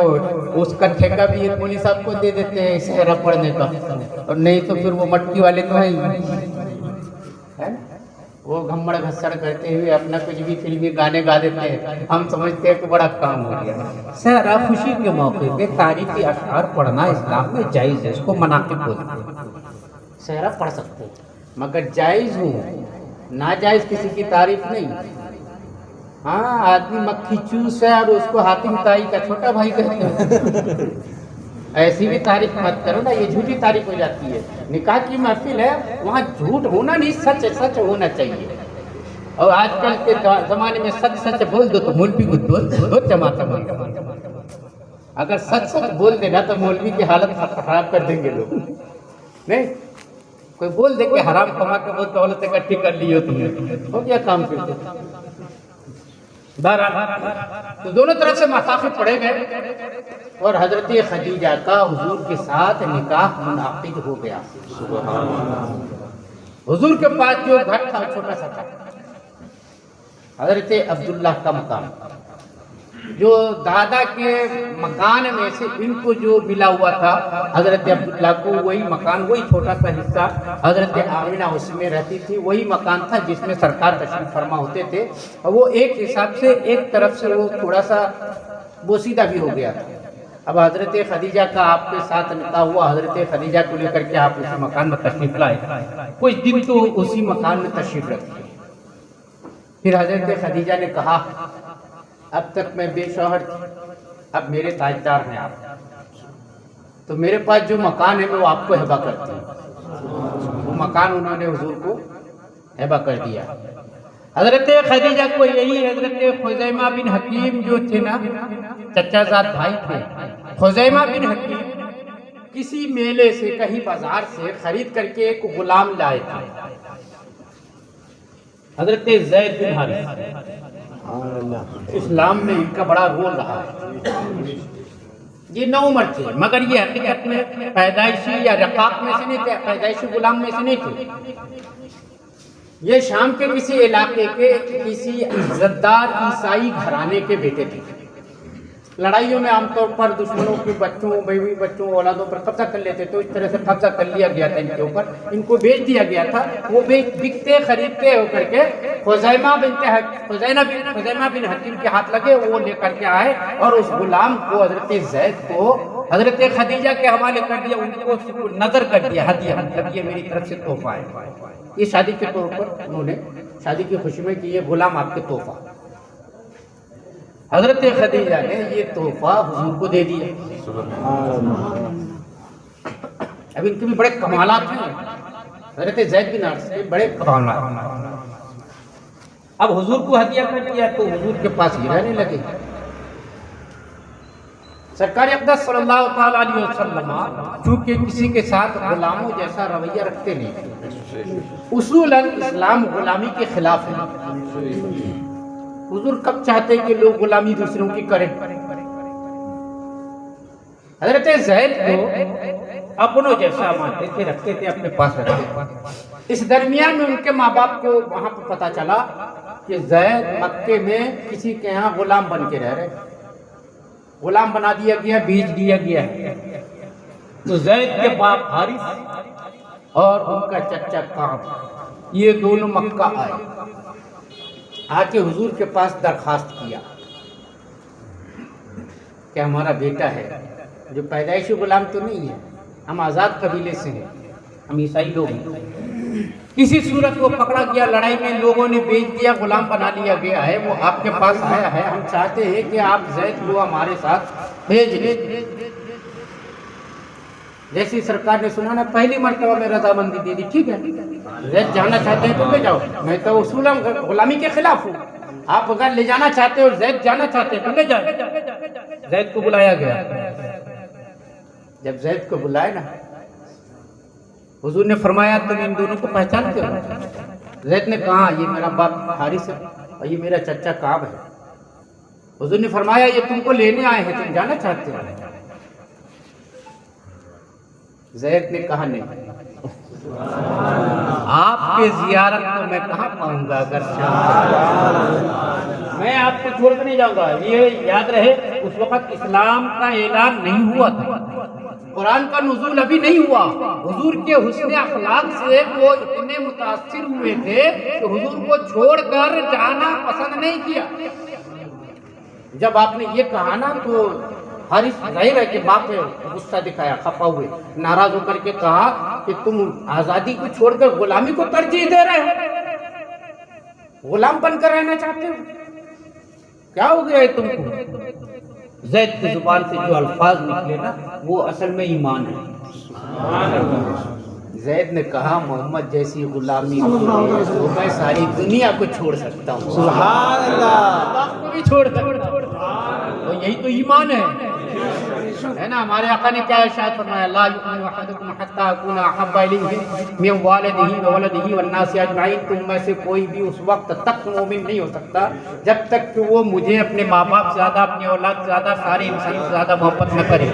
اس کا ٹھیکہ بھی ایک مولوی صاحب کو دے دیتے ہیں صحرا پڑھنے کا، اور نہیں تو پھر وہ مٹکی والے تو ہیں، وہ گھمڑ گھسڑ کرتے ہوئے اپنا کچھ بھی فلمی گانے گا دیتے ہیں، ہم سمجھتے ہیں کہ بڑا کام ہو گیا۔ صحرا خوشی کے موقع پہ تاریخی اشعار پڑھنا اسلام میں جائز ہے، اس کو مناقب بولتے ہیں۔ صحرا پڑھ سکتے ہیں مگر جائز ہو، ناجائز کسی کی تعریف نہیں۔ ہاں آدمی مکھی چوس ہے اور اس کو حاتم تائی کا چھوٹا بھائی کہتے ہیں، ایسی بھی تعریف مت کرو نا، یہ جھوٹی تعریف ہو جاتی ہے۔ نکاح کی محفل ہے، وہاں جھوٹ ہونا نہیں، سچ سچ ہونا چاہیے۔ اور آج کل کے زمانے میں سچ سچ بول دو تو مولوی کو دو جماعت بول دو، اگر سچ سچ بول دینا تو مولوی کی حالت خراب کر دیں گے لوگ۔ نہیں کوئی بول دے کہ حرام کما کے وہ دولت اکٹھی کر لی ہو تم نے، ہو گیا کام پھر۔ تو دونوں طرف سے مفاخر پڑھے گئے اور حضرت خدیجہ کا حضور کے ساتھ نکاح منعقد ہو گیا۔ حضور کے پاس جو گھر تھا چھوٹا سا تھا، حضرت عبداللہ کا مقام، جو دادا کے مکان میں سے ان کو جو ملا ہوا تھا حضرت عبداللہ کو، وہی مکان، وہی چھوٹا سا حصہ حضرت آمنہ اس میں رہتی تھی، وہی مکان تھا جس میں سرکار تشریف فرما ہوتے تھے، اور وہ ایک حساب سے ایک طرف سے وہ تھوڑا سا بوسیدہ بھی ہو گیا تھا۔ اب حضرت خدیجہ کا آپ کے ساتھ نکاح ہوا، حضرت خدیجہ کو لے کر کے آپ اسی مکان میں تشریف لائے، کچھ دن تو اسی مکان میں تشریف رکھے۔ پھر حضرت خدیجہ نے کہا اب تک میں بے شوہر تھی، اب میرے تاجدار ہیں آپ، تو میرے پاس جو مکان ہے میں وہ آپ کو ہبہ کرتی ہوں۔ وہ مکان انہوں نے حضور کو ہبہ کر دیا۔ حضرت خدیجہ کو یہی حضرت خزیمہ بن حکیم جو تھے نا، چچا زاد بھائی تھے، خزیمہ بن حکیم کسی میلے سے، کہیں بازار سے خرید کر کے ایک غلام لائے تھے، حضرت زید بن حارث۔ اسلام میں ان کا بڑا رول رہا ہے۔ یہ نو عمر تھے، مگر یہ حقیقت میں پیدائشی یا رقاق میں سے نہیں تھے، پیدائشی غلام میں سے نہیں تھے۔ یہ شام کے کسی علاقے کے کسی عزتدار عیسائی گھرانے کے بیٹے تھے۔ لڑائیوں میں عام طور پر دشمنوں کے بچوں، بیوی بچوں، اولادوں پر قبضہ کر لیتے، تو اس طرح سے قبضہ کر لیا گیا تھا ان کے اوپر، ان کو بیچ دیا گیا تھا۔ وہ بکتے خریدتے ہو کر کے خزیمہ بن حکیم کے ہاتھ لگے، وہ لے کر کے آئے اور اس غلام کو، حضرت زید کو حضرت خدیجہ کے حوالے کر دیا، ان کو نظر کر دیا، ہدیہ، مطلب یہ میری طرف سے تحفہ ہے۔ یہ شادی کے طور پر انہوں نے شادی کی خوشی میں کہ یہ غلام آپ کے تحفہ۔ حضرت خدیجہ نے یہ تحفہ حضور کو دے دیا۔ اب ان کے بھی بڑے کمالات ہیں، حضرت زید بن حارثہ کے بڑے کمالات۔ اب حضور کو ہدیہ کر دیا تو حضور کے پاس یہ رہنے لگے۔ سرکار اقدس صلی اللہ تعالیٰ علیہ وسلم چونکہ کسی کے ساتھ غلاموں جیسا رویہ رکھتے نہیں، اصولاً اسلام غلامی کے خلاف ہے۔ حضور کب چاہتے کہ لوگ غلامی دوسروں کی کریں؟ حضرت زید کو اپنوں جیسا مانتے تھے، رکھتے تھے، اپنے پاس رکھتے تھے۔ اس درمیان میں ان کے ماں باپ کو وہاں پر پتا چلا کہ زید مکے میں کسی کے ہاں غلام بن کے رہ رہے، غلام بنا دیا گیا، بیچ دیا گیا ہے۔ تو زید کے باپ حارث اور ان کا چچا کعب، یہ دونوں مکہ آئے، آ کے حضور کے پاس درخواست کیا کہ ہمارا بیٹا ہے جو پیدائشی غلام تو نہیں ہے، ہم آزاد قبیلے سے ہیں، ہم عیسائی لوگ ہیں، کسی صورت وہ پکڑا گیا، لڑائی میں لوگوں نے بیچ دیا، غلام بنا لیا گیا ہے، وہ آپ کے پاس آیا ہے، ہم چاہتے ہیں کہ آپ زید کو ہمارے ساتھ بھیج دیں۔ جیسی سرکار نے سنا نا، پہلی مرتبہ میں رضامندی دے دی، ٹھیک ہے زید جانا چاہتے ہیں تو لے جاؤ، میں تو اصولاً غلامی کے خلاف ہوں، آپ اگر لے جانا چاہتے ہو، زید جانا چاہتے ہیں تو لے جاؤ۔ زید کو بلایا گیا، جب زید کو بلائے نا، حضور نے فرمایا تم ان دونوں کو پہچانتے ہو؟ زید نے کہا یہ میرا باپ حارث ہے اور یہ میرا چچا کعب ہے۔ حضور نے فرمایا یہ تم کو لینے آئے ہیں، تم جانا چاہتے ہو؟ زید نے کہا نہیں، آپ کے زیارت کو میں کہاں پاؤں گا اگر میں آپ کو چھوڑ کر نہیں جاؤں گا۔ یہ یاد رہے اس وقت اسلام کا اعلان نہیں ہوا تھا، قرآن کا نزول ابھی نہیں ہوا۔ حضور کے حسن اخلاق سے وہ اتنے متاثر ہوئے تھے کہ حضور کو چھوڑ کر جانا پسند نہیں کیا۔ جب آپ نے یہ کہا نا تو حارث ظاہر ہے کہ باپ نے غصہ دکھایا، خفا ہوئے، ناراض ہو کر کے کہا کہ تم آزادی کو چھوڑ کر غلامی کو ترجیح دے رہے ہو، غلام بن کر رہنا چاہتے ہو، کیا ہو گیا ہے تم کو؟ زید کی زبان سے جو الفاظ نکلے نا وہ اصل میں ایمان ہے۔ زید نے کہا محمد جیسی غلامی تو میں ساری دنیا کو چھوڑ سکتا ہوں، سبحان اللہ، باپ کو بھی چھوڑ سکتا ہوں، تو یہی تو ایمان ہے نا۔ ہمارے آقا نے کیا ارشاد فرمایا، لا یؤمن احدکم حتی اکون احب الیہ من والدہ وولدہ والناس اجمعین، تم میں سے کوئی بھی اس وقت تک مومن نہیں ہو سکتا جب تک کہ وہ مجھے اپنے ماں باپ سے زیادہ، اپنی اولاد سے زیادہ، سارے انسان سے زیادہ محبت نہ کرے۔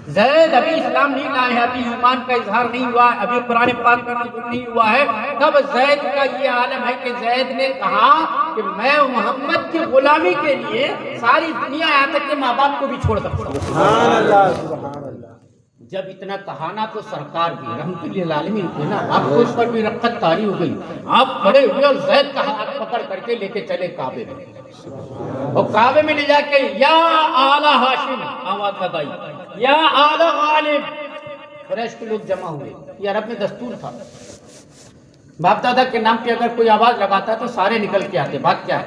زید ابھی اسلام نہیں لائے ہیں، ابھی ایمان کا اظہار نہیں ہوا ہے، ابھی قرآن پاک کا نزول نہیں ہوا ہے، تب زید کا یہ عالم ہے کہ زید نے کہا کہ میں محمد کی غلامی کے لیے ساری دنیا یہاں تک کہ ماں باپ کو بھی چھوڑ سکتا ہوں۔ سبحان اللہ سبحان اللہ۔ جب اتنا کہانا تو سرکار بھی رحمت للعالمین تھے نا، آپ کو اس پر بھی رقت طاری ہو گئی، آپ کھڑے ہوئے اور زید کا ہاتھ پکڑ کر کے لے کے چلے کعبے میں، اور کعبے میں لے جا کے یا آل ہاشم آواز لگائی، یا آل غالب، قریش کے لوگ جمع ہوئے، یہ عرب میں دستور تھا، باپ دادا کے نام پہ اگر کوئی آواز لگاتا تو سارے نکل کے آتے، بات کیا ہے؟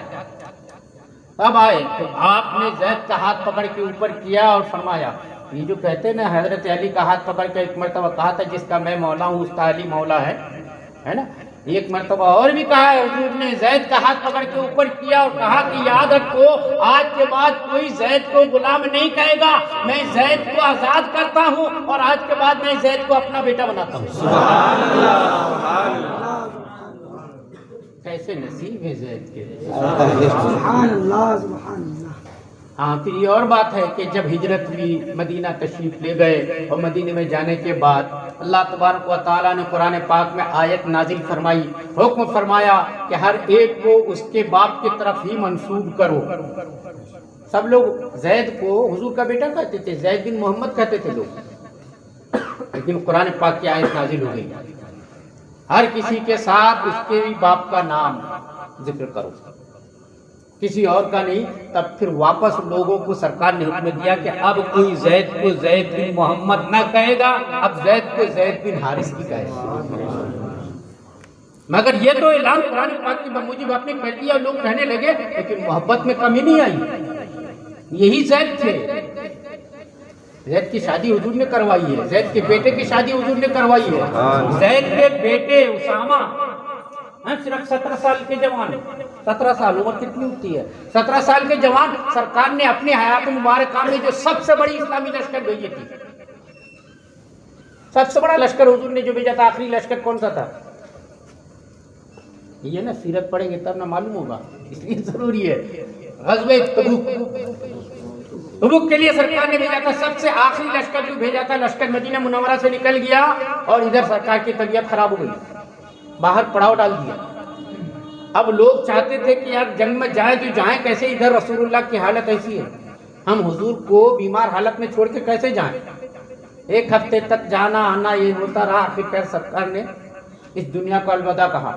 اب آئے تو آپ نے زید کا ہاتھ پکڑ کے اوپر کیا اور فرمایا، یہ جو کہتے ہیں نا حضرت علی کا ہاتھ پکڑ کے ایک مرتبہ کہا تھا جس کا میں مولا ہوں اس کا علی مولا ہے نا، ایک مرتبہ اور بھی کہا ہے حضور نے، زید کا ہاتھ پکڑ کے اوپر کیا اور کہا کہ یاد رکھو آج کے بعد کوئی زید کو غلام نہیں کہے گا، میں زید کو آزاد کرتا ہوں اور آج کے بعد میں زید کو اپنا بیٹا بناتا ہوں۔ سبحان اللہ۔ کیسے نصیب ہے زید کے۔ سبحان اللہ سبحان اللہ۔ ہاں پھر یہ اور بات ہے کہ جب ہجرت ہوئی مدینہ تشریف لے گئے اور مدینے میں جانے کے بعد اللہ تبارک و تعالیٰ نے قرآن پاک میں آیت نازل فرمائی، حکم فرمایا کہ ہر ایک کو اس کے باپ کی طرف ہی منسوب کرو۔ سب لوگ زید کو حضور کا بیٹا کہتے تھے، زید بن محمد کہتے تھے لوگ، لیکن قرآن پاک کی آیت نازل ہو گئی، ہر کسی کے ساتھ اس کے بھی باپ کا نام ذکر کرو، کسی اور کا نہیں۔ تب پھر واپس لوگوں کو سرکار نے حکم دیا کہ اب کوئی زید کو زید بن محمد نہ کہے گا، اب زید کو زید بن حارث کی کہے گا۔ مگر یہ تو اعلان قرآن پاک کی بموجب آپ نے کر دیا، لوگ کہنے لگے، لیکن محبت میں کمی نہیں آئی، یہی زید تھے۔ زید کی شادی حضور نے کروائی ہے، زید کے بیٹے کی شادی حضور نے کروائی ہے، زید کے بیٹے اسامہ صرف 17 سال کے جوان، 17 سال عمر کتنی ہوتی ہے، 17 سال کے جوان، سرکار نے اپنی حیات مبارکہ میں جو سب سے بڑی اسلامی لشکر بھیجی تھی، سب سے بڑا لشکر حضور نے جو بھیجا تھا، آخری لشکر کون سا تھا؟ یہ نا سیرت پڑھیں گے تب نہ معلوم ہوگا، اس لیے ضروری ہے۔ غزوہ تبوک کے لیے سرکار نے بھیجا تھا، سب سے آخری لشکر جو بھیجا تھا، لشکر مدینہ منورہ سے نکل گیا اور ادھر سرکار کی طبیعت خراب ہو گئی، باہر پڑاؤ ڈال دیا۔ اب لوگ چاہتے تھے کہ یار جنگ میں جائیں تو جائیں کیسے، ادھر رسول اللہ کی حالت ایسی ہے، ہم حضور کو بیمار حالت میں چھوڑ کے کیسے جائیں۔ ایک ہفتے تک جانا آنا یہ ہوتا رہا، آخر سرکار نے اس دنیا کو الوداع کہا۔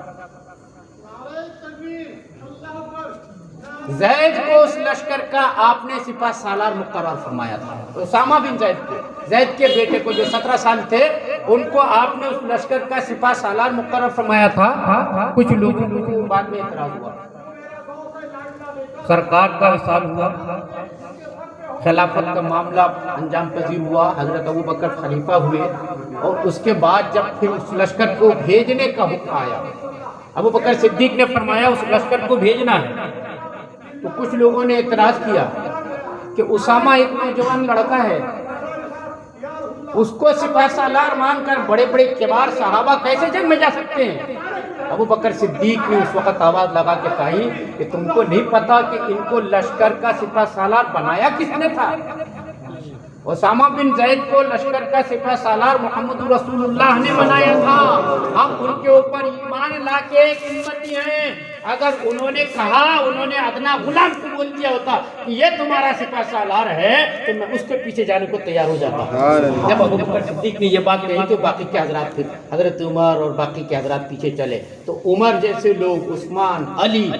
زید کو اس لشکر کا آپ نے سپاہ سالار مقرر فرمایا تھا، اسامہ بن زید کو، زید کے بیٹے کو جو 17 سال تھے ان کو آپ نے اس لشکر کا سپاہ سالار مقرر فرمایا تھا۔ کچھ لوگوں کو بعد میں اعتراض ہوا، سرکار کا وصال ہوا، خلافت کا معاملہ انجام پذیر ہوا، حضرت ابوبکر خلیفہ ہوئے، اور اس کے بعد جب پھر اس لشکر کو بھیجنے کا حکم آیا، ابوبکر صدیق نے فرمایا اس لشکر کو بھیجنا ہے، تو کچھ لوگوں نے اعتراض کیا کہ اسامہ ایک نوجوان لڑکا ہے، اس کو سپاہ سالار مان کر بڑے بڑے کبار صحابہ کیسے جنگ میں جا سکتے ہیں۔ ابوبکر صدیق نے اس وقت آواز لگا کے کہی کہ تم کو نہیں پتا کہ ان کو لشکر کا سپاہ سالار بنایا کس نے تھا؟ اسامہ بن زید کو لشکر کا سپاہ سالار محمد رسول اللہ نے بنایا تھا۔ ہم ان کے اوپر ایمان لا کے ایک امتی ہیں، اگر انہوں نے کہا، انہوں نے ادنا غلام کو بول دیا ہوتا کہ یہ تمہارا سپاہ سالار ہے تو میں اس کے پیچھے جانے کو تیار ہو جاتا۔ جب ابوبکر صدیق نے یہ بات کہی تو باقی کے حضرات پھر حضرت عمر اور باقی کے حضرات پیچھے چلے، تو عمر جیسے لوگ، عثمان، علی،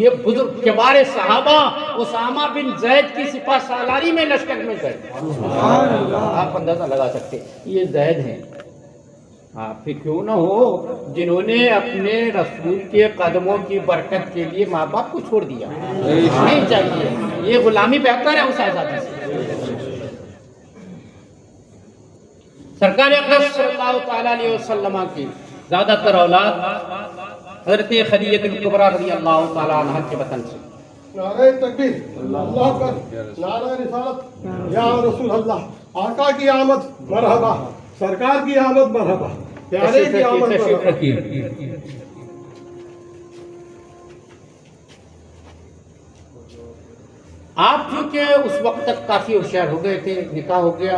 یہ بزرگ کبار صحابہ اسامہ بن زید کی سپاہ سالاری میں لشکر میں گئے۔ آپ اندازہ لگا سکتے یہ زید ہیں، آپ ہی کیوں نہ ہو جنہوں نے اپنے رسول کے قدموں کی برکت کے لیے ماں باپ کو چھوڑ دیا، نہیں چاہیے، یہ غلامی بہتر ہے اس آزادی سے۔ سرکار اقدس صلی اللہ تعالیٰ علیہ وسلم کی زیادہ تر اولاد حضرت خدیجہ الکبریٰ رضی اللہ تعالیٰ عنہ کے وطن سے۔ نعرہ تکبیر، اللہ اکبر، نعرہ رسالت، یا رسول اللہ، آقا کی آمد مرحبا، سرکار کی آمد مرحبا، پیارے کی آمد مرحبا۔ آپ چونکہ اس وقت تک کافی ہوشیار ہو گئے تھے، نکاح ہو گیا،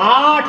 8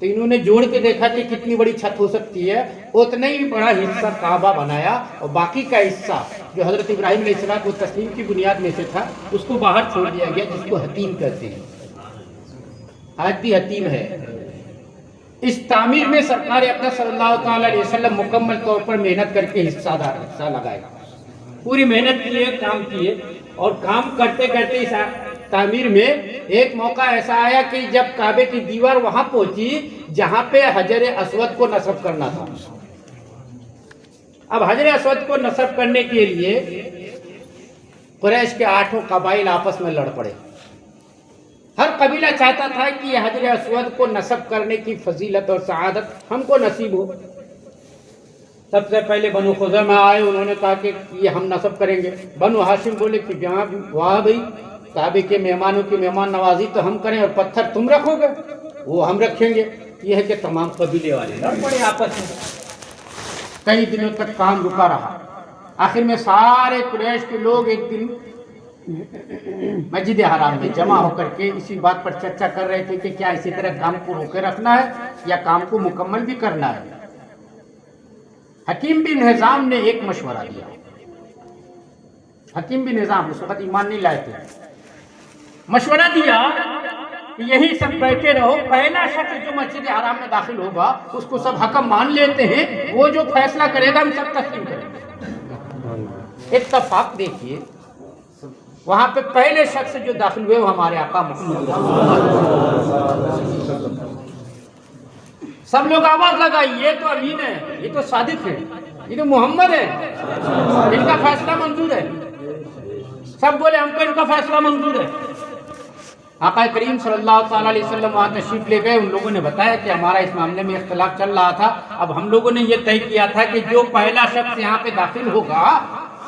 تو انہوں نے جوڑ کے دیکھا کہ کتنی بڑی چھت ہو سکتی ہے، اتنا ہی بڑا حصہ کعبہ بنایا اور باقی کا حصہ جو حضرت ابراہیم علیہ السلام کو تسلیم کی بنیاد میں سے تھا اس کو باہر چھوڑ دیا گیا، جس کو حتیم کہتے ہیں، آج بھی حتیم ہے۔ اس تعمیر میں سرکار اقدس صلی اللہ تعالی علیہ وسلم مکمل طور پر محنت کر کے حصہ لگائے، پوری محنت کیے، کام کیے، اور کام کرتے کرتے اس تعمیر میں ایک موقع ایسا آیا کہ جب کعبے کی دیوار وہاں پہنچی جہاں پہ حجر اسود کو نصب کرنا تھا۔ اب حجر اسود کو نصب کرنے کے لیے قریش کے 8 قبائل آپس میں لڑ پڑے۔ ہر قبیلہ چاہتا تھا کہ یہ حجر اسود کو نصب کرنے کی فضیلت اور سعادت ہم کو نصیب ہو۔ سب سے پہلے بنو خزیمہ آئے، انہوں نے کہا کہ یہ ہم نصب کریں گے۔ بنو ہاشم بولے کہ واہ بھائی، کعبے کے مہمانوں کی مہمان نوازی تو ہم کریں اور پتھر تم رکھو گے، وہ ہم رکھیں گے۔ یہ ہے کہ تمام قبیلے والے لڑ پڑے آپس میں، کئی دنوں تک کام رکا رہا۔ آخر میں سارے قریش کے لوگ ایک دن مسجد حرام میں جمع ہو کر کے اسی بات پر چرچا کر رہے تھے کہ کیا اسی طرح کام کو روکے رکھنا ہے یا کام کو مکمل بھی کرنا ہے۔ حکیم بن حزام نے ایک مشورہ دیا۔ حکیم بن حزام اس وقت ایمان نہیں لائے تھے، مشورہ دیا کہ یہی سب بیٹھے رہو، پہلا شخص جو مسجد حرام میں داخل ہوگا اس کو سب حکم مان لیتے ہیں، وہ جو فیصلہ کرے گا ہم سب تسلیم کریں گے۔ اتفاق دیکھیے، وہاں پہ پہلے شخص جو داخل ہوئے وہ ہمارے آقا محمد۔ سب لوگ آواز لگائی، یہ تو امین ہے، یہ تو صادق ہے، یہ تو محمد ہے، ان کا فیصلہ منظور ہے۔ سب بولے ہم کو ان کا فیصلہ منظور ہے۔ آقا کریم صلی اللہ تعالیٰ علیہ وسلم وہاں تشریف لے گئے، ان لوگوں نے بتایا کہ ہمارا اس معاملے میں اختلاف چل رہا تھا، اب ہم لوگوں نے یہ طے کیا تھا کہ جو پہلا شخص یہاں پہ داخل ہوگا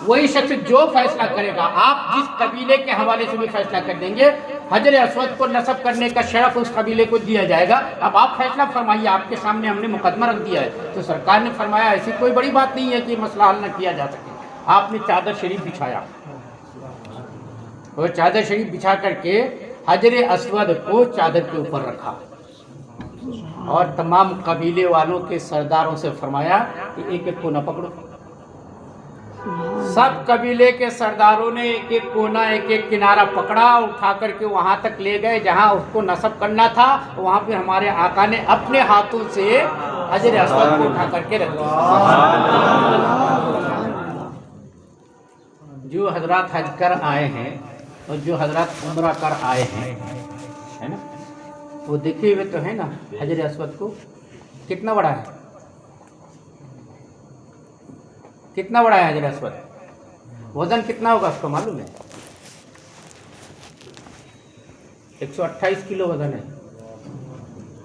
وہی شخص جو فیصلہ کرے گا، آپ جس قبیلے کے حوالے سے بھی فیصلہ کر دیں گے، حجر اسود کو نصب کرنے کا شرف اس قبیلے کو دیا جائے گا۔ اب آپ فیصلہ فرمائیے، آپ کے سامنے ہم نے مقدمہ رکھ دیا ہے۔ تو سرکار نے فرمایا ایسی کوئی بڑی بات نہیں ہے کہ مسئلہ حل نہ کیا جا سکے۔ آپ نے چادر شریف بچھایا، اور چادر شریف بچھا کر کے حجر اسود کو چادر کے اوپر رکھا، اور تمام قبیلے والوں کے سرداروں سے فرمایا کہ ایک ایک کونا پکڑو۔ سب قبیلے کے سرداروں نے ایک ایک کونا، ایک ایک کنارہ پکڑا، اٹھا کر کے وہاں تک لے گئے جہاں اس کو نصب کرنا تھا۔ وہاں پہ ہمارے آقا نے اپنے ہاتھوں سے حجر اسود کو اٹھا کر کے رکھ دیا۔ جو حضرات حج کر آئے ہیں اور جو حضرات عمرہ کر آئے ہیں، ہے نا، وہ دیکھے ہوئے تو ہے نا حجر اسود کو کتنا بڑا ہے، کتنا بڑا ہے حجر اسود، وزن کتنا ہوگا اس کو معلوم ہے؟ 128 کلو وزن ہے۔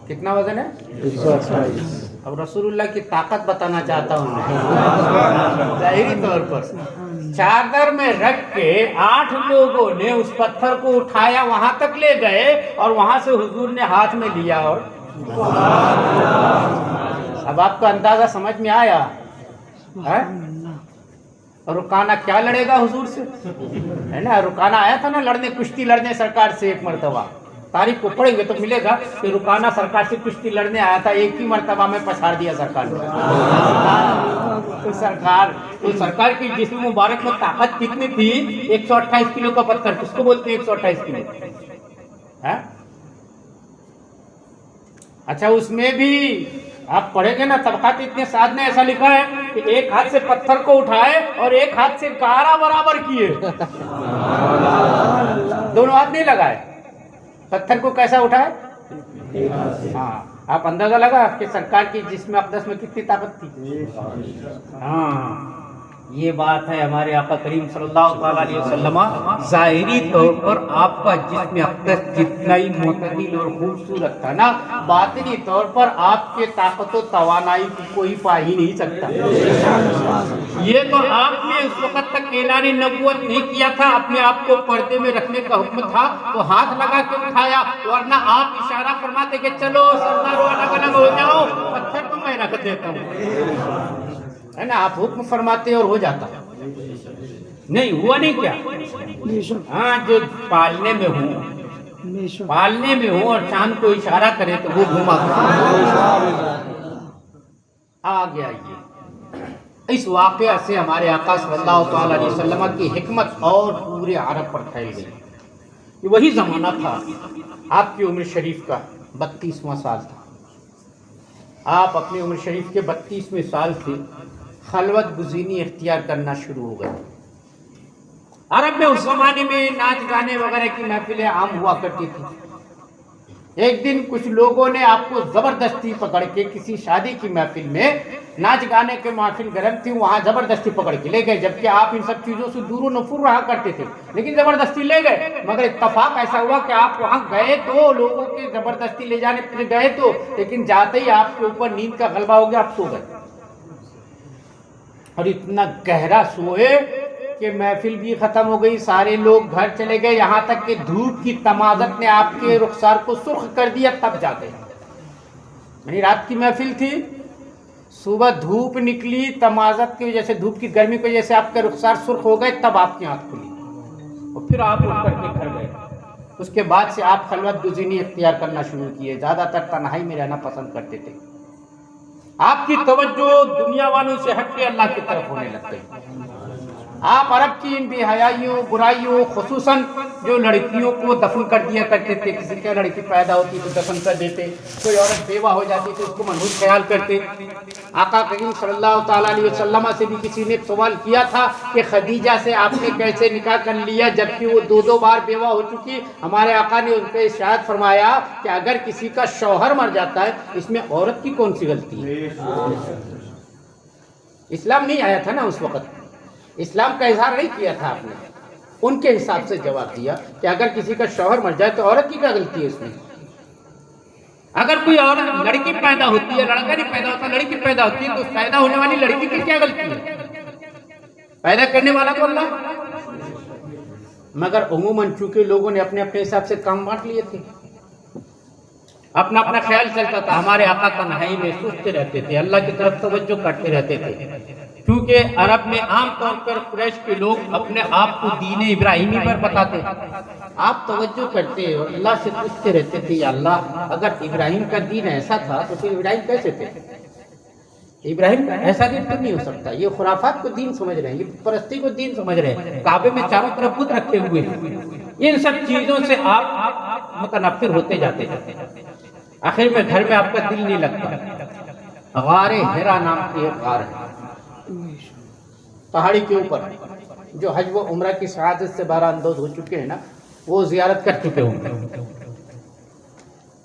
کتنا وزن ہے؟ 128۔ اب رسول اللہ کی طاقت بتانا چاہتا ہوں میں، ظاہری طور پر چادر میں رکھ کے 8 لوگوں نے اس پتھر کو اٹھایا، وہاں تک لے گئے، اور وہاں سے حضور نے ہاتھ میں لیا، اور اب آپ کا اندازہ سمجھ میں آیا ہے؟ رکانہ کیا لڑے گا حضور سے، ہے نا؟ رکانہ آیا تھا نا لڑنے، کشتی لڑنے سرکار سے ایک مرتبہ، تاریخ کو پڑھیں گے تو ملے گا کہ رکانہ سرکار سے کشتی لڑنے آیا تھا، ایک ہی مرتبہ میں پچھاڑ دیا سرکار نے۔ تو سرکار کی جسم مبارک میں طاقت کتنی تھی؟ 128 کلو کا پتھر، کس کو بولتے ہیں 128 کلو؟ اچھا، اس میں بھی آپ پڑھیں گے نا طبقات اتنے سعد نے ایسا لکھا ہے کہ ایک ہاتھ سے پتھر کو اٹھائے اور ایک ہاتھ سے گارا برابر کیے، دونوں ہاتھ نہیں لگائے، پتھر کو کیسا اٹھائے؟ ہاں، آپ اندازہ لگا کہ سرکار کی جسم اقدس میں کتنی طاقت تھی۔ ہاں، یہ بات ہے ہمارے آقا کریم صلی اللہ تعالیٰ علیہ وسلم، ظاہری طور پر آپ کا جسم اقدس جتنا ہی معتدل اور خوبصورت تھا نا، باطنی طور پر آپ کے طاقت و توانائی کو کوئی پا ہی نہیں سکتا۔ یہ تو آپ نے اس وقت تک اعلان نبوت نہیں کیا تھا، اپنے آپ کو پردے میں رکھنے کا حکم تھا تو ہاتھ لگا کے اٹھایا، ورنہ آپ اشارہ فرماتے کہ چلو سرداروں الگ الگ ہو جاؤ، پتھر تو میں رکھ دیتا ہوں، ہے نا؟ آپ حکم فرماتے اور ہو جاتا، نہیں ہوا نہیں کیا؟ ہاں، جو پالنے میں ہوں بے شک پالنے میں ہو اور چاند کو اشارہ کرے تو وہ گھما آ گیا۔ یہ اس واقعہ سے ہمارے آقا صلی اللہ تعالی علیہ وسلم کی حکمت اور پورے عرب پر پھیل گئی۔ یہ وہی زمانہ تھا آپ کی عمر شریف کا 32واں سال تھا۔ آپ اپنی عمر شریف کے 32ویں سال سے خلوت گزینی اختیار کرنا شروع ہو گئے۔ عرب میں اس زمانے میں ناچ گانے وغیرہ کی محفلیں عام ہوا کرتی تھی۔ ایک دن کچھ لوگوں نے آپ کو زبردستی پکڑ کے کسی شادی کی محفل میں، ناچ گانے کے محفل گرم تھی، وہاں زبردستی پکڑ کے لے گئے، جبکہ آپ ان سب چیزوں سے دور و نفور رہا کرتے تھے، لیکن زبردستی لے گئے۔ مگر اتفاق ایسا ہوا کہ آپ وہاں گئے تو لوگوں کے زبردستی لے جانے پہ گئے تو، لیکن جاتے ہی آپ کے اوپر نیند کا غلبہ ہو گیا، آپ سو گئے، اور اتنا گہرا سوئے کہ محفل بھی ختم ہو گئی، سارے لوگ گھر چلے گئے، یہاں تک کہ دھوپ کی تمازت نے آپ کے رخسار کو سرخ کر دیا، تب جاگے۔ یعنی رات کی محفل تھی، صبح دھوپ نکلی، تمازت کی وجہ سے، دھوپ کی گرمی کی وجہ سے آپ کے رخسار سرخ ہو گئے، تب آپ کی آنکھ کھلی، اور پھر آپ اٹھ کر کے گھر گئے۔ اس کے بعد سے آپ خلوت گزینی اختیار کرنا شروع کیے، زیادہ تر تنہائی میں رہنا پسند کرتے تھے۔ آپ کی توجہ دنیا والوں سے ہٹ کے اللہ کی طرف ہونے لگ گئی۔ آپ عرب کی ان بے حیائیوں، برائیوں، خصوصاً جو لڑکیوں کو دفن کر دیا کرتے تھے، کسی کی لڑکی پیدا ہوتی تو دفن کر دیتے، کوئی عورت بیوہ ہو جاتی تو اس کو منحوس خیال کرتے۔ آقا کریم صلی اللہ تعالیٰ علیہ وسلم سے بھی کسی نے سوال کیا تھا کہ خدیجہ سے آپ نے کیسے نکاح کر لیا جبکہ وہ 2 بار بیوہ ہو چکی؟ ہمارے آقا نے ان پہ ارشاد فرمایا کہ اگر کسی کا شوہر مر جاتا ہے، اس میں عورت کی کون سی غلطی ہے؟ اسلام نہیں آیا تھا نا اس وقت، اسلام کا اظہار نہیں کیا تھا آپ نے، ان کے حساب سے جواب دیا کہ اگر کسی کا شوہر مر جائے تو عورت کی کیا غلطی ہے اس میں؟ اگر کوئی عورت لڑکی پیدا ہوتی ہے، لڑکا نہیں پیدا ہوتا، لڑکی پیدا ہوتی ہے، تو پیدا ہونے والی لڑکی کی کیا غلطی ہے؟ پیدا کرنے والا تو اللہ۔ مگر عموماً چونکہ لوگوں نے اپنے اپنے حساب سے کام بانٹ لیے تھے، اپنا اپنا خیال چلتا تھا، ہمارے آقا تنہائی میں سوچتے رہتے تھے، اللہ کی طرف توجہ کرتے رہتے تھے، کیونکہ عرب میں عام طور پر قریش کے لوگ اپنے آپ کو دین ابراہیمی پر بتاتے، آپ توجہ کرتے اور اللہ سے پوچھتے رہتے تھے، یا اللہ اگر ابراہیم کا دین ایسا تھا تو پھر ابراہیم کیسے تھے؟ ابراہیم کا ایسا دین تو نہیں ہو سکتا، یہ خرافات کو دین سمجھ رہے ہیں، یہ پرستی کو دین سمجھ رہے ہیں، کعبے میں چاروں طرف بت رکھے ہوئے ہیں، ان سب چیزوں سے آپ متنفر ہوتے جاتے تھے۔ آخر میں گھر میں آپ کا دل نہیں لگتا۔ غار ہرا نام کی ایک غار ہے پہاڑی کے اوپر، جو حج و عمرہ کی سعادت سے بہرہ اندوز ہو چکے ہیں نا، وہ زیارت کر چکے ہوں گے۔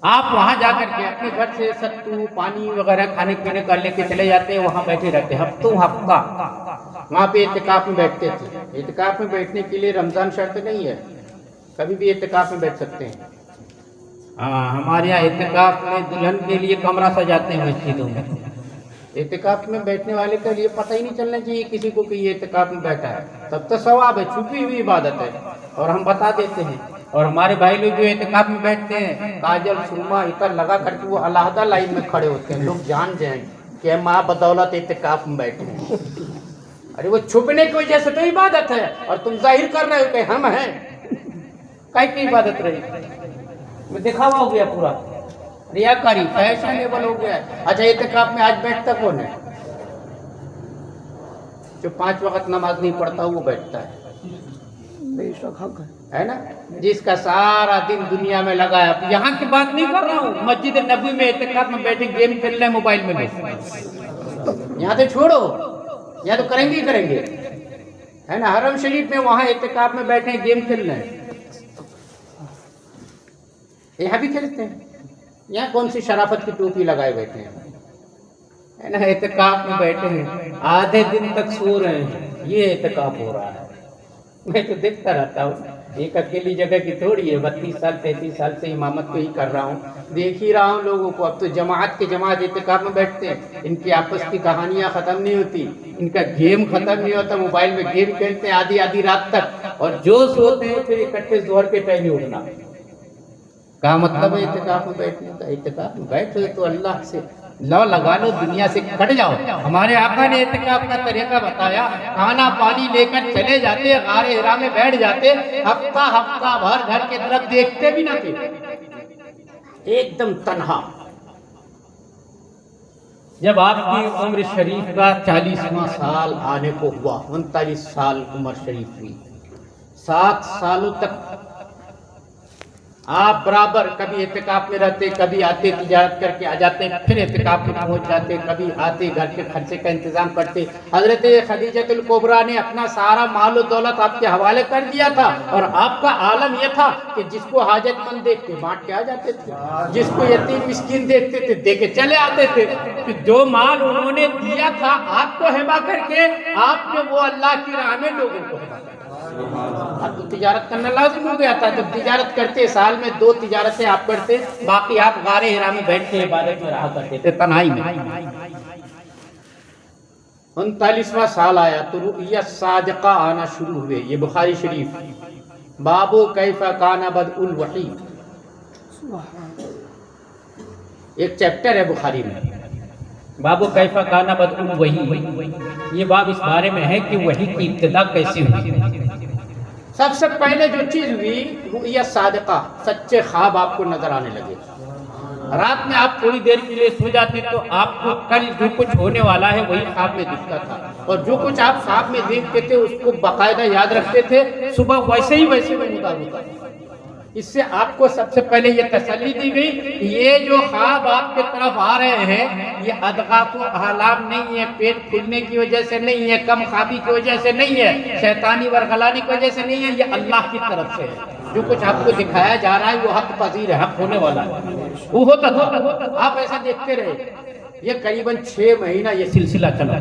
آپ وہاں جا کر کے اپنے گھر سے ستو پانی وغیرہ کھانے پینے کا لے کے چلے جاتے ہیں، وہاں بیٹھے رہتے ہیں ہفتوں ہفتہ، وہاں پہ اعتکاف میں بیٹھتے تھے۔ اعتکاف میں بیٹھنے کے لیے رمضان شرط نہیں ہے، کبھی بھی اعتکاف میں بیٹھ سکتے ہیں۔ ہمارے یہاں اعتکاف میں دلہن کے لیے کمرہ سجاتے ہیں مسجدوں میں، اعتکاف میں بیٹھنے والے کے لیے پتہ ہی نہیں چلنا چاہیے کسی کو کہ یہ اعتکاف میں بیٹھا ہے، تب تو ثواب ہے، چھپی ہوئی عبادت ہے، اور ہم بتا دیتے ہیں۔ اور ہمارے بھائی لوگ جو اعتکاف میں بیٹھتے ہیں، کاجل سرما عطر لگا کر کے وہ علیحدہ لائن میں کھڑے ہوتے ہیں، لوگ جان جائیں کہ ہم بدولت اعتکاف میں بیٹھے ہیں۔ ارے وہ چھپنے کی وجہ سے تو عبادت ہے، اور تم ظاہر کر رہے ہو کہ ہم ہیں، کئی کی عبادت رہی میں دکھاوا ہو گیا، پورا ریاکاری فیشنیبل ہو گیا ہے۔ اچھا اعتکاف میں آج بیٹھتا کون ہے؟ جو 5 وقت نماز نہیں پڑھتا وہ بیٹھتا ہے، بے شک حق ہے نا؟ جس کا سارا دن دنیا میں لگا ہے۔ یہاں کی بات نہیں کر رہا ہوں، مسجد نبوی میں اعتکاف میں بیٹھے گیم کھیل رہے ہیں موبائل میں بیٹھے، یہاں تو چھوڑو، یہاں تو کریں گے، ہے نا؟ حرم شریف میں وہاں اعتکاف میں بیٹھے گیم کھیل رہے ہیں، یہاں بھی کھیلتے ہیں، یہاں کون سی شرافت کی ٹوپی لگائے بیٹھے ہیں، ہے نا؟ اعتکاف میں بیٹھے ہیں، آدھے دن تک سو رہے ہیں، یہ اعتکاف ہو رہا ہے۔ میں تو دیکھتا رہتا ہوں، ایک اکیلی جگہ کی تھوڑی ہے، 32 سال 33 سال سے امامت کو ہی کر رہا ہوں، دیکھ ہی رہا ہوں لوگوں کو۔ اب تو جماعت کے جماعت اعتکاف میں بیٹھتے ہیں، ان کی آپس کی کہانیاں ختم نہیں ہوتی، ان کا گیم ختم نہیں ہوتا، موبائل میں گیم کھیلتے ہیں آدھی رات تک، اور جو سوتے ہیں پھر اکٹھے ظہر کے ٹائم ہی اٹھنا۔ کیا مطلب ہے اعتکاف میں بیٹھنے کا؟ اعتکاف میں بیٹھ رہے تو اللہ سے لو لگا لو دنیا سے کٹ جاؤ. ہمارے آقا نے اعتکاف کا طریقہ بتایا. کھانا پانی لے کر چلے جاتے, غار حرا میں بیٹھ جاتے, ہفتہ بھر گھر کی طرف دیکھتے بھی نہ تھے, ایک دم تنہا. جب آپ کی عمر شریف کا 40واں سال آنے کو ہوا, 39 سال عمر شریف ہوئی, 7 سالوں تک آپ برابر کبھی اعتکاف میں رہتے, کبھی آتے تجارت کر کے آ جاتے, پھر اعتکاف میں پہنچ جاتے, کبھی آتے گھر کے خرچے کا انتظام کرتے. حضرت خدیجۃ الکبریٰ نے اپنا سارا مال و دولت آپ کے حوالے کر دیا تھا, اور آپ کا عالم یہ تھا کہ جس کو حاجت مند دیکھتے بانٹ کے آ جاتے تھے, جس کو یتیم مسکین دیکھتے تھے دے کے چلے آتے تھے. جو مال انہوں نے دیا تھا آپ کو ہبہ کر کے, آپ نے وہ اللہ کی راہ میں لوگوں کو ہبہ کر. اب تو تجارت کرنا لازم ہو گیا تھا. جب تجارت کرتے, سال میں 2 تجارتیں آپ کرتے, باقی آپ غار حرا میں بیٹھ کے عبادت میں رہا کرتے تھے, تنہائی میں. 39واں سال آیا تو رؤیا صادقہ آنا شروع ہوئے. یہ بخاری شریف, بابو کیف کان بدء الوحی, ایک چیپٹر ہے بخاری میں, بابو کیف کان بدء الوحی. یہ باب اس بارے میں ہے کہ وحی کی ابتدا کیسے ہوئی. سب سے پہلے جو چیز ہوئی, رؤیا صادقہ, سچے خواب آپ کو نظر آنے لگے. رات میں آپ تھوڑی دیر کے لیے سو جاتے تو آپ کو کل جو کچھ ہونے والا ہے وہی خواب میں دکھتا تھا, اور جو کچھ آپ خواب میں دیکھتے تھے اس کو باقاعدہ یاد رکھتے تھے, صبح ویسے نمودار ہوتا تھا. اس سے آپ کو سب سے پہلے یہ تسلی دی گئی کہ یہ جو خواب آپ کے طرف آ رہے ہیں یہ اضغاث و احلام نہیں ہے, پیٹ کھلنے کی وجہ سے نہیں ہے, کم خوابی کی وجہ سے نہیں ہے, شیطانی ورغلانے کی وجہ سے نہیں ہے, یہ اللہ کی طرف سے ہے. جو کچھ آپ کو دکھایا جا رہا ہے وہ حق پذیر ہے, حق ہونے والا ہے. وہ ہوتا تھا, آپ ایسا دیکھتے رہے. یہ قریباً 6 مہینہ یہ سلسلہ چلا.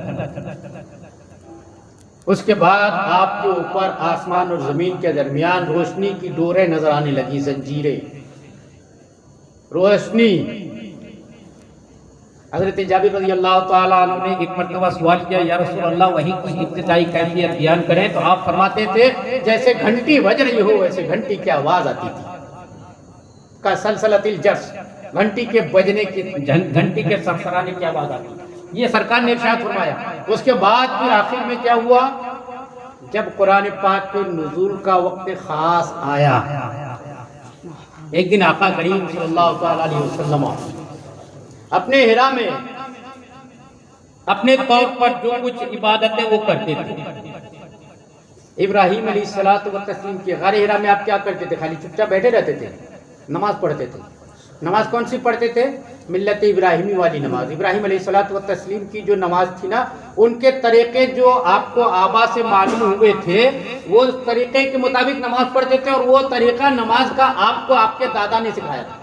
اس کے بعد آپ کے اوپر آسمان اور زمین کے درمیان روشنی کی ڈوریں نظر آنے لگی, زنجیریں, روشنی. حضرت جابر رضی اللہ تعالیٰ عنہ نے ایک مرتبہ سوال کیا, یا رسول اللہ وحی کی ابتدائی کیفیت بیان کریں, تو آپ فرماتے تھے جیسے گھنٹی بج رہی ہو ویسے گھنٹی کی آواز آتی تھی, کا سلسلۃ الجرس, گھنٹی کے بجنے کی, گھنٹی کے سرسرانے کی آواز آتی. یہ سرکار نے ارشاد فرمایا. اس کے بعد پھر آخر میں کیا ہوا, جب قرآن پاک کے نزول کا وقت خاص آیا, ایک دن آقا کریم صلی اللہ تعالیٰ علیہ وسلم اپنے حرا میں اپنے طور پر جو کچھ عبادتیں وہ کرتے تھے. ابراہیم علیہ الصلوۃ والتسلیم کی غار حرا میں آپ کیا کرتے تھے, خالی چپ چاپ بیٹھے رہتے تھے, نماز پڑھتے تھے. نماز کون سی پڑھتے تھے, ملت ابراہیمی والی نماز. ابراہیم علیہ الصلوۃ والتسلیم کی جو نماز تھی نا, ان کے طریقے جو آپ کو آبا سے معلوم ہوئے تھے وہ طریقے کے مطابق نماز پڑھتے تھے, اور وہ طریقہ نماز کا آپ کو آپ کے دادا نے سکھایا تھا.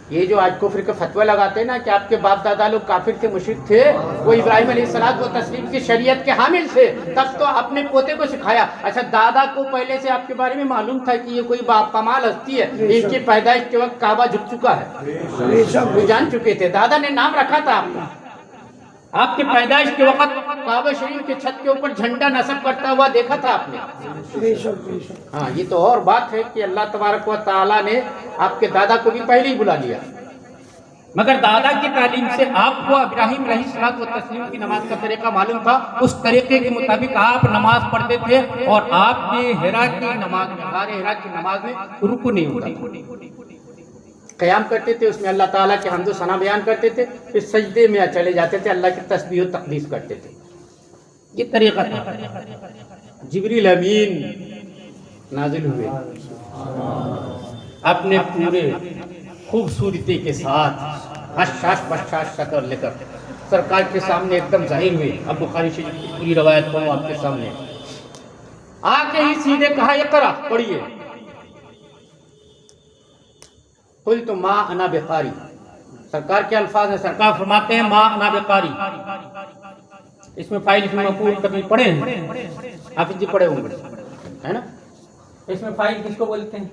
یہ جو آج کفر کے فتوے لگاتے ہیں نا کہ آپ کے باپ دادا لوگ کافر تھے, مشرک تھے, وہ ابراہیم علیہ الصلوۃ والتسلیم کی شریعت کے حامل تھے, تب تو اپنے پوتے کو سکھایا. اچھا, دادا کو پہلے سے آپ کے بارے میں معلوم تھا کہ یہ کوئی باکمال ہستی ہے, ان کی پیدائش کے وقت کعبہ جھک چکا ہے, وہ جان چکے تھے. دادا نے نام رکھا تھا آپ کا, آپ کی پیدائش کے وقت کعبہ شریف کے چھت کے اوپر جھنڈا نصب کرتا ہوا دیکھا تھا آپ نے. ہاں, یہ تو اور بات ہے کہ اللہ تبارک و تعالیٰ نے آپ کے دادا کو بھی پہلے ہی بلا لیا, مگر دادا کی تعلیم سے آپ کو ابراہیم علیہ الصلوۃ والتسلیم کی نماز کا طریقہ معلوم تھا. اس طریقے کے مطابق آپ نماز پڑھتے تھے, اور آپ کی حرا کی نماز میں, غار حرا کی نماز میں رکوع نہیں ہوتا تھا, قیام کرتے تھے, اس میں اللہ تعالیٰ کے حمد و ثنا بیان کرتے تھے, پھر سجدے میں چلے جاتے تھے, اللہ کی تسبیح و تقدیس کرتے تھے. یہ طریقہ تھا. جبریل امین نازل ہوئے اپنے پورے خوبصورتی کے ساتھ, حشاش بشاش شکل لے کر سرکار کے سامنے ایک دم ظاہر ہوئے. اب بخاری شریف کی پوری روایت پڑھوں آپ کے سامنے. آ کے ہی سیدھے کہا, اقرا, پڑھیے. قلت ما انا بقاری, سرکار کے الفاظ ہیں, سرکار فرماتے ہیں ما انا بقاری. اس میں فاعل اس میں مفعول کبھی پڑھے ہیں, حافظ جی پڑھے ہوں گے, ہے نا. اس میں فاعل کس کو بولتے ہیں,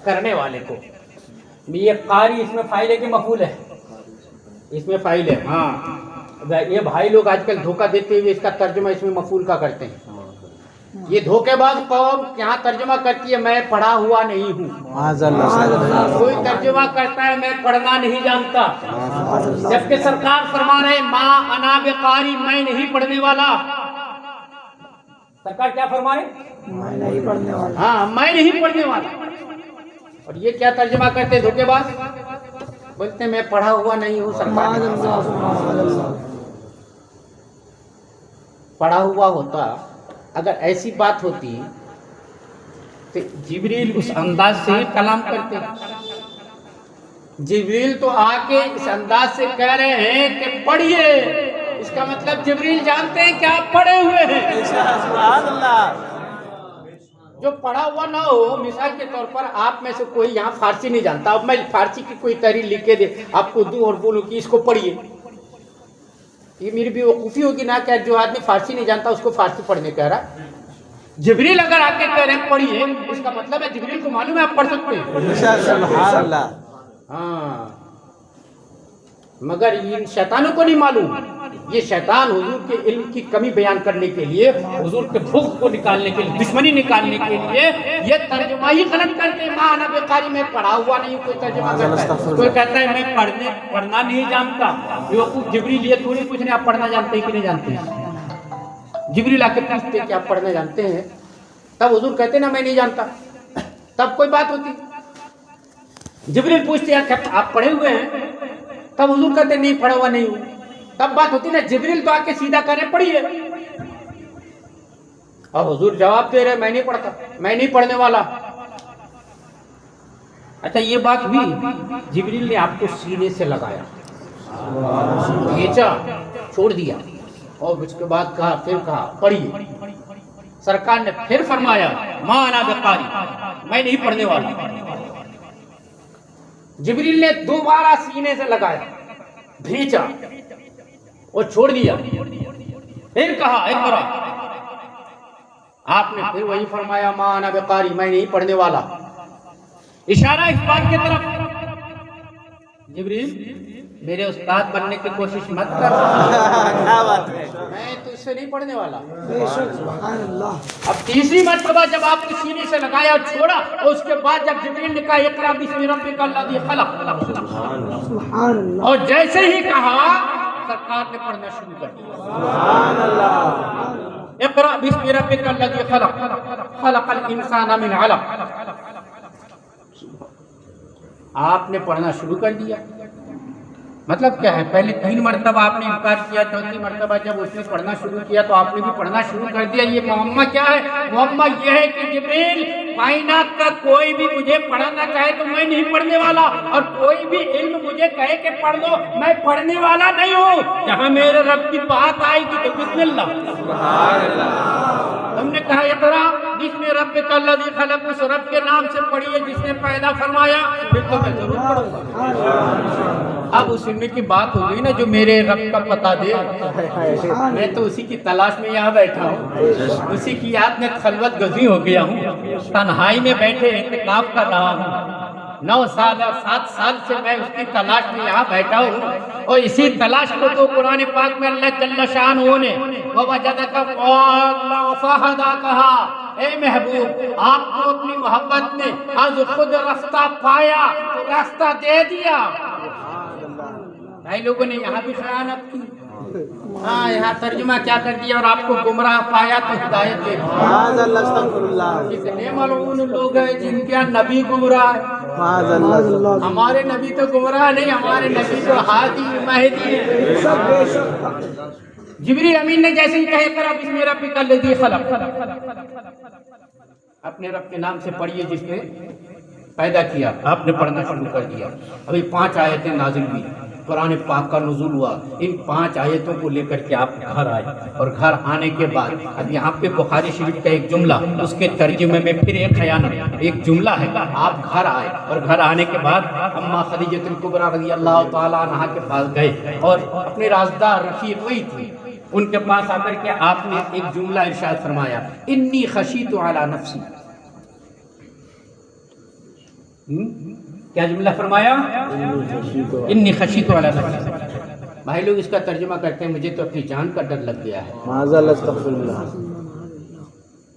کرنے والے کو. یہ قاری اس میں فاعل ہے کہ مفعول ہے, اس میں فاعل ہے. ہاں, یہ بھائی لوگ آج کل دھوکہ دیتے ہوئے اس کا ترجمہ اس میں مفعول کا کرتے ہیں. یہ دھوکے باز قوم یہاں ترجمہ کرتی ہے میں پڑھا ہوا نہیں ہوں، کوئی ترجمہ کرتا ہے میں پڑھنا نہیں جانتا، جبکہ سرکار فرما رہے ما انا بقاری، میں نہیں پڑھنے والا۔ سرکار کیا فرما رہے؟ میں نہیں پڑھنے والا۔ ہاں میں نہیں پڑھنے والا۔ اور یہ کیا ترجمہ کرتے دھوکے باز؟ بولتے میں پڑھا ہوا نہیں ہوں۔ سرکار پڑھا ہوا ہوتا، اگر ایسی بات ہوتی تو جبریل اس انداز سے ہی کلام کرتے۔ جبریل تو آ کے اس انداز سے کہہ رہے ہیں کہ پڑھیے، اس کا مطلب جبریل جانتے ہیں کہ آپ پڑھے ہوئے ہیں۔ جو پڑھا ہوا نہ ہو، مثال کے طور پر آپ میں سے کوئی یہاں فارسی نہیں جانتا، اب میں فارسی کی کوئی تحریر لکھ کے دے آپ کو دوں اور بولوں کہ اس کو پڑھیے، یہ میری بھی وقوفی ہوگی نا کہ جو آدمی فارسی نہیں جانتا اس کو فارسی پڑھنے کہہ رہا ہے۔ جبریل اگر آ کے کہہ رہے ہیں پڑھیے، اس کا مطلب ہے جبریل کو معلوم ہے آپ پڑھ سکتے ہیں۔ ہاں، مگر ان شیطانوں کو نہیں معلوم، یہ شیطان حضور کے علم کی کمی بیان کرنے کے لیے، حضور کے بھوک کو نکالنے کے لیے، دشمنی نکالنے کے لیے یہ ترجمہ ہی غلط کرتے ہیں۔ ماں انا بقاری، میں پڑھا ہوا نہیں، کوئی ترجمہ کرتا ہے، کوئی کہتا ہے میں پڑھنا نہیں جانتا۔ جبریل یہ تھوڑی پوچھ رہے آپ پڑھنا جانتے ہیں کہ نہیں جانتے ہیں؟ جبریل آ کے پوچھتے کہ آپ پڑھنا جانتے ہیں، تب حضور کہتے نا میں نہیں جانتا، تب کوئی بات ہوتی۔ جبریل پوچھتے ہیں آپ پڑھے ہوئے ہیں، تب حضور کہتے نہیں پڑھا ہوا نہیں ہوں، تب بات ہوتی نا۔ جبریل تو آ کے سیدھا کرے پڑھیے، اور حضور جواب دے رہے میں نہیں پڑھتا، میں نہیں پڑھنے والا۔ اچھا یہ بات ہوئی، جبریل نے آپ کو سینے سے لگایا، کھینچا، چھوڑ دیا، اور اس کے بعد کہا، پھر کہا پڑھیے۔ سرکار نے پھر فرمایا ما انا بقاری، میں نہیں پڑھنے والا۔ جبریل نے دوبارہ سینے سے لگایا، بھینچا اور چھوڑ دیا، پھر کہا اقرا، آپ نے پھر وہی فرمایا ما انا بقاری، میں نہیں پڑھنے والا۔ اشارہ اس بات کی طرف، جبریل میرے استاد بننے کی کوشش مت کر، میں تو اس سے نہیں پڑھنے والا۔ اب تیسری مرتبہ جب آپ نے سینے سے لگایا اور چھوڑا، اور اس کے بعد جب جبریل نے کہا اقرا بسم ربک الذی خلق، اور جیسے ہی کہا سرکار نے پڑھنا شروع کر دیا، اقرا بسم ربک الذی خلق، خلق الانسان من علق۔ آپ نے پڑھنا شروع کر دیا۔ مطلب کیا ہے؟ پہلے 3 مرتبہ آپ نے انکار کیا، چوتھی مرتبہ جب اس نے پڑھنا شروع کیا تو آپ نے بھی پڑھنا شروع کر دیا۔ یہ معمہ کیا ہے؟ معمہ یہ ہے کہ جبریل کائنات کا کوئی بھی مجھے پڑھانا چاہے تو میں نہیں پڑھنے والا، اور کوئی بھی علم مجھے کہے کہ پڑھ لو، میں پڑھنے والا نہیں ہوں۔ جہاں میرے رب کی بات آئے گی تو بسم اللہ، ہم نے کہا اقرا بسم ربک الذی خلق، اس رب کے نام سے پڑھیے جس نے پیدا فرمایا، پھر تو میں ضرور پڑھوں گا۔ اب اس علم کی بات ہو گئی نا جو میرے رب کا پتہ دے، میں تو اسی کی تلاش میں یہاں بیٹھا ہوں، اسی کی یاد میں خلوت گزی ہو گیا ہوں، تنہائی میں بیٹھے اعتکاف کر رہا ہوں، 9 سال اور 7 سال سے میں اس کی تلاش میں یہاں بیٹھا ہوں، اور اسی تلاش کو تو قرآن پاک میں اللہ جل شانہ نے وَوَجَدَكَ ضَالًّا فَہَدَىٰ کہا، اے محبوب آپ کو اپنی محبت نے از خود راستہ پایا تو راستہ دے دیا۔ بھائی لوگوں نے یہاں بھی خیانت کی، ہاں یہاں ترجمہ کیا کر دیا، اور آپ کو گمراہ پایا تو ہدایت دے دی۔ کتنے ملعون لوگ ہیں جن کے نبی گمراہ ہے، ہمارے نبی تو گمراہ نہیں، ہمارے نبی تو ہادی مہدی ہے۔ جبریل امین نے جیسے ہی کہے اقرا بسم ربک الذی خلق، اپنے رب کے نام سے پڑھیے جس نے پیدا کیا، آپ نے پڑھنا شروع کر دیا۔ ابھی 5 آیتیں نازل ہوئی، قرآن پاک کا نزول ہوا، ان 5 آیتوں کو لے کر کے آپ گھر آئے، اور گھر آنے کے بعد اب یہاں پہ بخاری شریف کا ایک جملہ، اس کے ترجمے میں پھر ایک خیانت، ایک جملہ ہے، آپ گھر آئے اور گھر آنے کے بعد اما خدیجہ الکبریٰ رضی اللہ تعالیٰ عنہا کے پاس گئے، اور اپنے رازدار رفیق وہی تھی، ان کے پاس آ کر کے آپ نے ایک جملہ ارشاد فرمایا، انی خشیت علی نفسی۔ کیا جملہ فرمایا؟ انی خشیت علی نفسی۔ بھائی لوگ اس کا ترجمہ کرتے ہیں مجھے تو اپنی جان کا ڈر لگ گیا ہے۔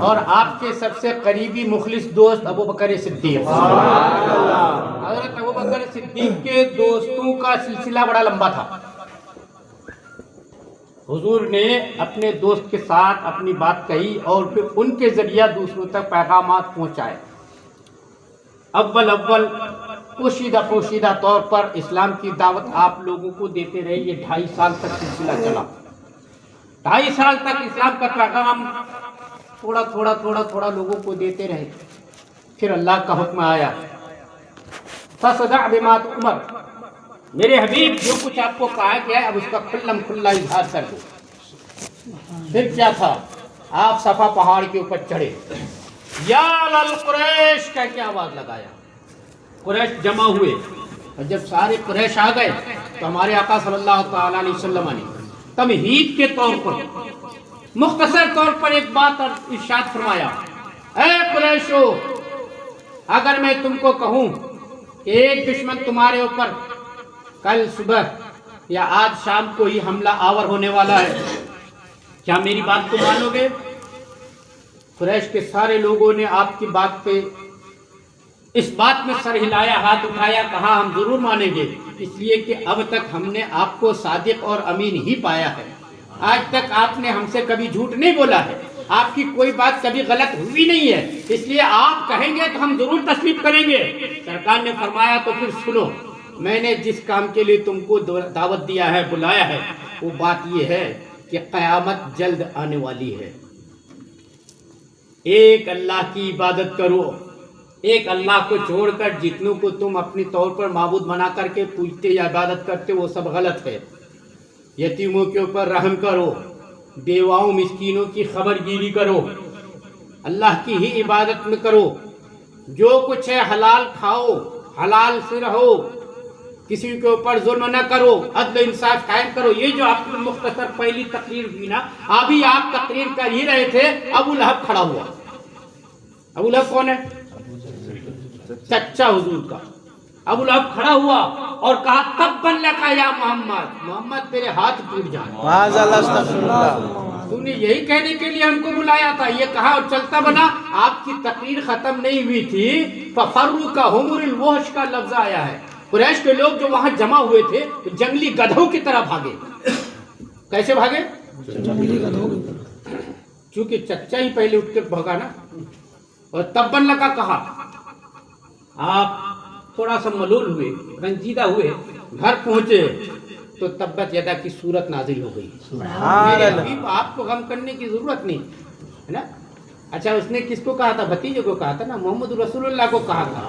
اور آپ کے سب سے قریبی مخلص دوست ابو بکر صدیق۔ حضرت ابو بکر صدیق کے دوستوں کا سلسلہ بڑا لمبا تھا۔ حضور نے اپنے دوست کے ساتھ اپنی بات کہی اور پھر ان کے ذریعہ دوسروں تک پیغامات پہنچائے۔ اول پوشیدہ طور پر اسلام کی دعوت آپ لوگوں کو دیتے رہے۔ یہ 2.5 سال تک سلسلہ چلا۔ 2.5 سال تک اسلام کا پیغام تھوڑا لوگوں کو دیتے رہے۔ پھر اللہ کا حکم آیا، فَصَدَعْ بِمَا تُؤْمَرُ، میرے حبیب جو کچھ آپ کو کہا گیا ہے اب اس کا کھلا اظہار کر دو۔ پھر کیا تھا؟ آپ صفا پہاڑ کے اوپر چڑھے، یا للقریش کہہ کے آواز لگایا۔ قریش جمع ہوئے اور جب سارے قریش آ گئے تو ہمارے آقا صلی اللہ تعالی علیہ وسلم نے تمہید کے طور پر مختصر طور پر ایک بات ارشاد فرمایا، اے قریشو، اگر میں تم کو کہوں کہ ایک دشمن تمہارے اوپر کل صبح یا آج شام کو ہی حملہ آور ہونے والا ہے، کیا میری بات کو مانو گے؟ قریش کے سارے لوگوں نے آپ کی بات پہ اس بات میں سر ہلایا، ہاتھ اٹھایا، کہا ہم ضرور مانیں گے، اس لیے کہ اب تک ہم نے آپ کو صادق اور امین ہی پایا ہے۔ آج تک آپ نے ہم سے کبھی جھوٹ نہیں بولا ہے، آپ کی کوئی بات کبھی غلط ہوئی نہیں ہے، اس لیے آپ کہیں گے تو ہم ضرور تسلیم کریں گے۔ سرکار نے فرمایا تو پھر سنو، میں نے جس کام کے لیے تم کو دعوت دیا ہے، بلایا ہے، وہ بات یہ ہے کہ قیامت جلد آنے والی ہے۔ ایک اللہ کی عبادت کرو، ایک اللہ کو چھوڑ کر جتنوں کو تم اپنی طور پر معبود بنا کر کے پوجتے یا عبادت کرتے وہ سب غلط ہے۔ یتیموں کے اوپر رحم کرو، بیواؤں مسکینوں کی خبر گیری کرو، اللہ کی ہی عبادت میں کرو، جو کچھ ہے حلال کھاؤ، حلال سے رہو، کسی کے اوپر ظلم نہ کرو، عدل انصاف قائم کرو۔ یہ جو آپ کی مختصر پہلی تقریر ہوئی نا، ابھی آپ تقریر کر ہی رہے تھے، ابو لہب کھڑا ہوا۔ ابو لہب کون ہے؟ چچا حضور کا۔ ابو لہب کھڑا ہوا اور کہا تبًّا لک یا محمد، محمد تیرے ہاتھ ٹوٹ جائیں۔ تو نے یہی کہنے کے لیے ہم کو بلایا تھا، یہ کہا اور چلتا بنا۔ آپ کی تقریر ختم نہیں ہوئی تھی، فَفَرُّوا كَحُمُرِ الْوَحْشِ کا لفظ آیا ہے۔ قریش کے لوگ جو وہاں جمع ہوئے تھے جنگلی گدھوں کی طرح بھاگے۔ کیسے بھاگے؟ جنگلی گدھوں کی طرح۔ چونکہ چچا ہی پہلے اٹھ کے بھاگا نا، اور تبًّا لک کہا۔ آپ تھوڑا سا ملول ہوئے، رنجیدہ ہوئے، گھر پہنچے تو تبت یدا کی صورت نازل ہو گئی۔ میرے حبیب آپ کو غم کرنے کی ضرورت نہیں ہے نا۔ اچھا اس نے کس کو کہا تھا؟ بھتیجے کو کہا تھا نا، محمد رسول اللہ کو کہا تھا۔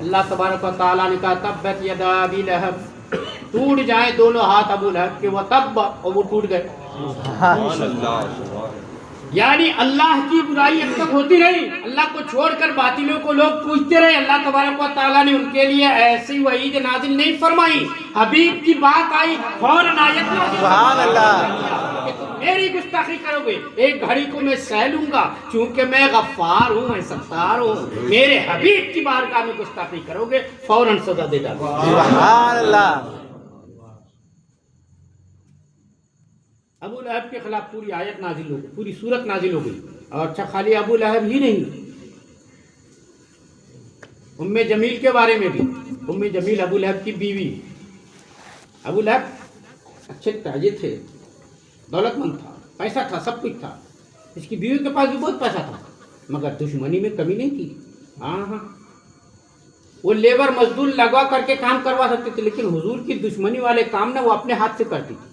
اللہ تبارک و تعالیٰ نے کہا تبت یدا ابی لہب، ٹوٹ جائیں دونوں ہاتھ ابو لہب کے، وہ تب، اور وہ ٹوٹ گئے۔ یعنی اللہ کی برائی اب تک ہوتی رہی، اللہ کو چھوڑ کر باطلوں کو لوگ پوجتے رہے۔ اللہ تبارک و تعالیٰ نے ان کے لیے ایسی وعید نازل نہیں فرمائی۔ حبیب کی بات آئی فوراً آیت نازل کہ تم میری گستاخی کرو گے، ایک گھڑی کو میں سہ لوں گا، چونکہ میں غفار ہوں، میں ستار ہوں، میرے حبیب کی بارگاہ میں گستاخی کرو گے، فوراً سزا دے ڈالوں گا۔ سبحان اللہ۔ ابو لہب کے خلاف پوری آیت نازل ہو گئی، پوری صورت نازل ہو گئی۔ اور اچھا خالی ابو لہب ہی نہیں، ام جمیل کے بارے میں بھی۔ ام جمیل ابو لہب کی بیوی۔ ابو لہب اچھے تاجر تھے، دولت مند تھا، پیسہ تھا، سب کچھ تھا، اس کی بیوی کے پاس بھی بہت پیسہ تھا، مگر دشمنی میں کمی نہیں تھی۔ ہاں وہ لیبر مزدور لگوا کر کے کام کروا سکتے تھے، لیکن حضور کی دشمنی والے کام نہ وہ اپنے ہاتھ سے کرتی تھی۔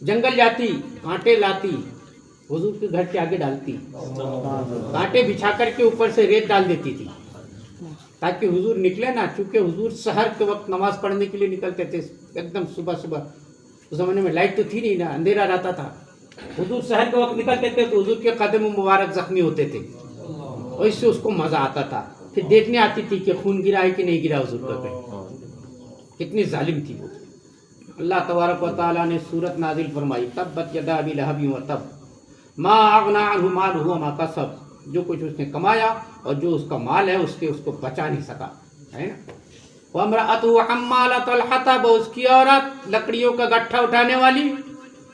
جنگل جاتی، کانٹے لاتی، حضور کے گھر کے آگے ڈالتی، کانٹے بچھا کر کے اوپر سے ریت ڈال دیتی تھی تاکہ حضور نکلے نا۔ چونکہ حضور سحر کے وقت نماز پڑھنے کے لیے نکلتے تھے، ایک دم صبح صبح، اس زمانے میں لائٹ تو تھی نہیں نا، اندھیرا رہتا تھا۔ حضور سحر کے وقت نکلتے تھے تو حضور کے قدم مبارک زخمی ہوتے تھے، اور اس سے اس کو مزہ آتا تھا۔ پھر دیکھنے آتی تھی کہ خون گرا ہے کہ نہیں گرا حضور کا پہ۔ کتنی ظالم تھی وہ۔ اللہ تبارک و تعالیٰ نے صورت نازل فرمائی تبت یدا ابی لہب وتب ما اغنی عنہ مالہ وما کسب، جو کچھ اس نے کمایا اور جو اس کا مال ہے اس کو بچا نہیں سکا، ہے نا۔ وامرأتہ حمالۃ الحطب، اس کی عورت لکڑیوں کا گٹھا اٹھانے والی،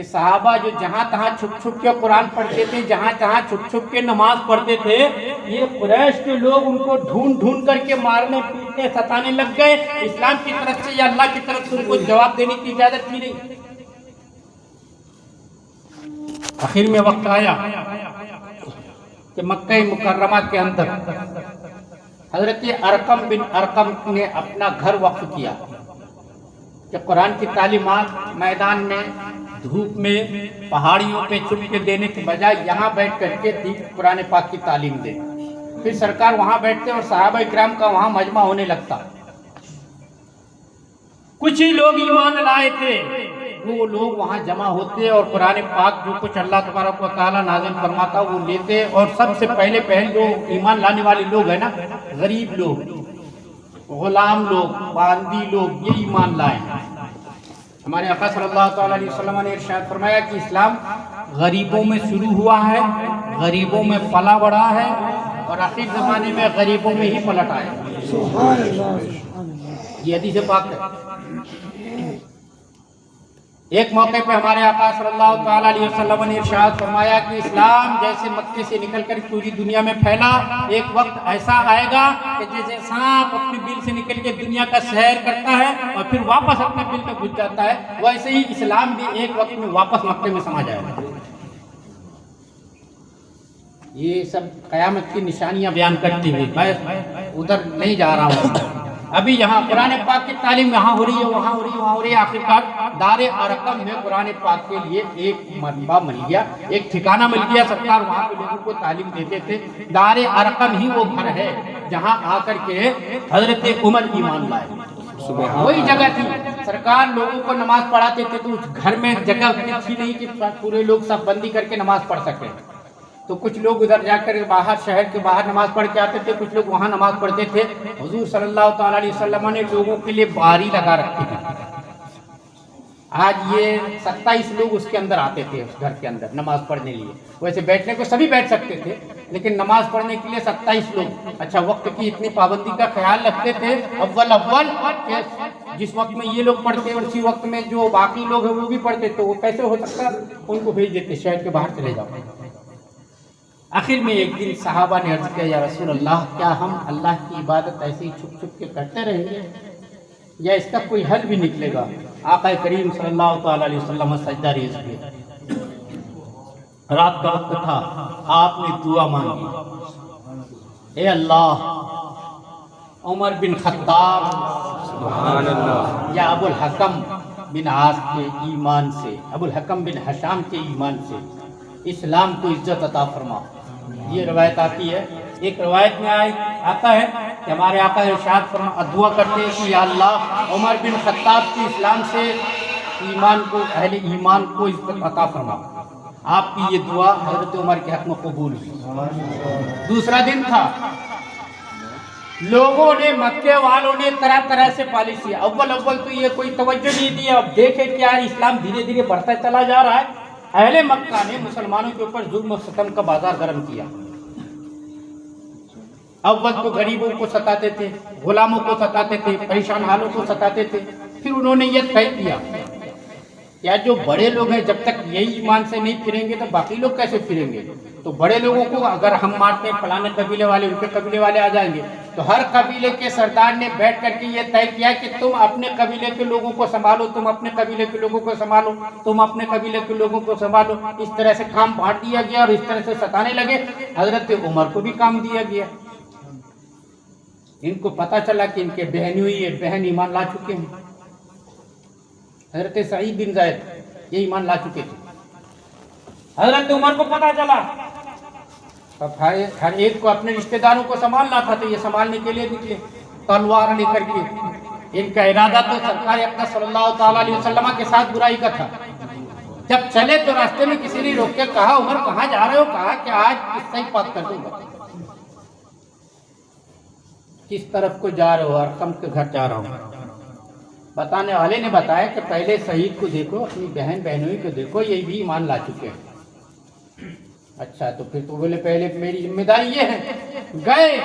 کہ صحابہ جو جہاں تہاں چھپ چھپ کے قرآن پڑھتے تھے، جہاں تہاں چھپ چھپ کے نماز پڑھتے تھے، یہ قریش کے لوگ ان کو ڈھونڈ ڈھونڈ کر کے مارنے پیٹنے ستانے لگ گئے. اسلام کی طرف سے یا اللہ کی طرف سے ان کو جواب دینے کی اجازت نہیں. آخر میں وقت آیا کہ مکہ مکرمہ کے اندر حضرت ارقم بن ارقم نے اپنا گھر وقف کیا کہ قرآن کی تعلیمات میدان میں دھوپ میں پہاڑیوں پہ چھپ کے دینے کے بجائے یہاں بیٹھ کر کے قرآن پاک کی تعلیم دے. پھر سرکار وہاں بیٹھتے اور صحابہ اکرام کا وہاں مجمع ہونے لگتا. کچھ ہی لوگ ایمان لائے تھے، وہ لوگ وہاں جمع ہوتے اور قرآن پاک جو کچھ اللہ تبارک و تعالیٰ نازل فرماتا وہ لیتے. اور سب سے پہلے جو ایمان لانے والے لوگ ہیں نا، غریب لوگ، غلام لوگ، باندی لوگ، یہ ایمان لائے. ہمارے آقا صلی اللہ تعالیٰ علیہ وسلم نے ارشاد فرمایا کہ اسلام غریبوں میں شروع ہوا ہے، غریبوں میں پلا بڑھا ہے اور آخر زمانے میں غریبوں میں ہی پلٹ آئے. سبحان اللہ سبحان اللہ. یہ حدیث پاک ہے. ایک موقع پہ ہمارے آقا صلی اللہ تعالیٰ علیہ وسلم نے ارشاد فرمایا کہ اسلام جیسے مکے سے نکل کر پوری دنیا میں پھیلا، ایک وقت ایسا آئے گا کہ جیسے سانپ اپنے بل سے نکل کے دنیا کا سیر کرتا ہے اور پھر واپس اپنے بل میں گھس جاتا ہے، ویسے ہی اسلام بھی ایک وقت میں واپس مکے میں سما جائے گا. یہ سب قیامت کی نشانیاں بیان کرتی ہوئی میں ادھر نہیں جا رہا ہوں. ابھی یہاں قرآن پاک کی تعلیم یہاں ہو رہی ہے، وہاں ہو رہی ہے، وہاں ہو رہی ہے. آخرکار دار ارقم میں قرآن پاک کے لیے ایک مرتبہ مل گیا، ایک ٹھکانہ مل گیا. سرکار وہاں پہ لوگوں کو تعلیم دیتے تھے. دار ارقم ہی وہ گھر ہے جہاں آ کر کے حضرت عمر ایمان لائے. وہی جگہ تھی. سرکار لوگوں کو نماز پڑھاتے تھے تو اس گھر میں جگہ اتنی تھی نہیں کہ پورے لوگ سب بندی کر کے نماز پڑھ سکے. تو کچھ لوگ ادھر جا کر باہر شہر کے باہر نماز پڑھ کے آتے تھے، کچھ لوگ وہاں نماز پڑھتے تھے. حضور صلی اللہ تعالیٰ علیہ وسلم نے لوگوں کے لیے باری لگا رکھی تھی. آج یہ 27 لوگ اس کے اندر آتے تھے، اس گھر کے اندر نماز پڑھنے لیے. ویسے بیٹھنے کو سبھی بیٹھ سکتے تھے لیکن نماز پڑھنے کے لیے 27 لوگ. اچھا، وقت کی اتنی پابندی کا خیال رکھتے تھے اول کہ جس وقت میں یہ لوگ پڑھتے اور اسی وقت میں جو باقی لوگ ہیں وہ بھی پڑھتے، تو وہ کیسے ہو سکتا، ان کو بھیج دیتے شہر کے باہر چلے جاؤ. آخر میں ایک دن صحابہ نے عرض کیا، یا رسول اللہ، کیا ہم اللہ کی عبادت ایسے ہی چھپ چھپ کے کرتے رہیں گے یا اس کا کوئی حل بھی نکلے گا؟ آقا کریم صلی اللہ تعالیٰ علیہ وسلم سجدہ ریز ہوئے. رات کا وقت تھا، آپ نے دعا مانگی، اے اللہ، عمر بن خطاب سبحان اللہ یا ابو الحکم بن عاص کے ایمان سے، ابو الحکم بن حشام کے ایمان سے اسلام کو عزت عطا فرما. یہ روایت آتی ہے. ایک روایت میں آتا ہے کہ ہمارے آقا ارشاد فرما دعا کرتے ہیں کہ یا اللہ، عمر بن خطاب کے اسلام سے ایمان کو، اہل ایمان کو عزت عطا فرما. آپ کی یہ دعا حضرت عمر کے حق میں قبول ہوئی. دوسرا دن تھا، لوگوں نے، مکے والوں نے طرح طرح سے پالیسی، اول تو یہ کوئی توجہ نہیں دی. اب دیکھیں کیا اسلام دھیرے دھیرے بڑھتا چلا جا رہا ہے. اہل مکہ نے مسلمانوں کے اوپر ظلم و ستم کا بازار گرم کیا. اول تو غریبوں کو ستاتے تھے، غلاموں کو ستاتے تھے، پریشان حالوں کو ستاتے تھے. پھر انہوں نے یہ طے کیا یا جو بڑے لوگ ہیں جب تک یہی ایمان سے نہیں پھریں گے تو باقی لوگ کیسے پھریں گے؟ تو بڑے لوگوں کو اگر ہم مارتے ہیں، فلانے قبیلے والے، ان کے قبیلے والے آ جائیں گے. تو ہر قبیلے کے سردار نے بیٹھ کر کے یہ طے کیا کہ تم اپنے قبیلے کے لوگوں کو سنبھالو، تم اپنے قبیلے کے لوگوں کو سنبھالو، تم اپنے قبیلے کے لوگوں کو سنبھالو. اس طرح سے کام بانٹ دیا گیا اور اس طرح سے ستانے لگے. حضرت عمر کو بھی کام دیا گیا. ان کو پتا چلا کہ ان کے بہن ایمان لا چکے ہیں. حضرت سعید بن زید یہ ایمان لا چکے تھے. حضرت عمر کو پتا چلا. ہر ایک کو اپنے رشتہ داروں کو سنبھالنا تھا تو یہ سنبھالنے کے لیے نکلے تلوار لے کر کے. ان کا ارادہ تو سرکار اقدس صلی اللہ تعالیٰ علیہ وسلم کے ساتھ برائی کا تھا. جب چلے تو راستے میں کسی نے روک کے کہا، عمر کہاں جا رہے ہو؟ کہا کہ آج اس سے پاک کر دوں گا. کس طرف کو جا رہے ہو؟ ارقم کے گھر جا رہا ہوں. بتانے والے نے بتایا کہ پہلے سعید کو دیکھو، اپنی بہنوئی کو دیکھو، یہ بھی ایمان لا چکے ہیں. اچھا، تو پھر تو بولے پہلے میری ذمہ داری یہ ہے. گئے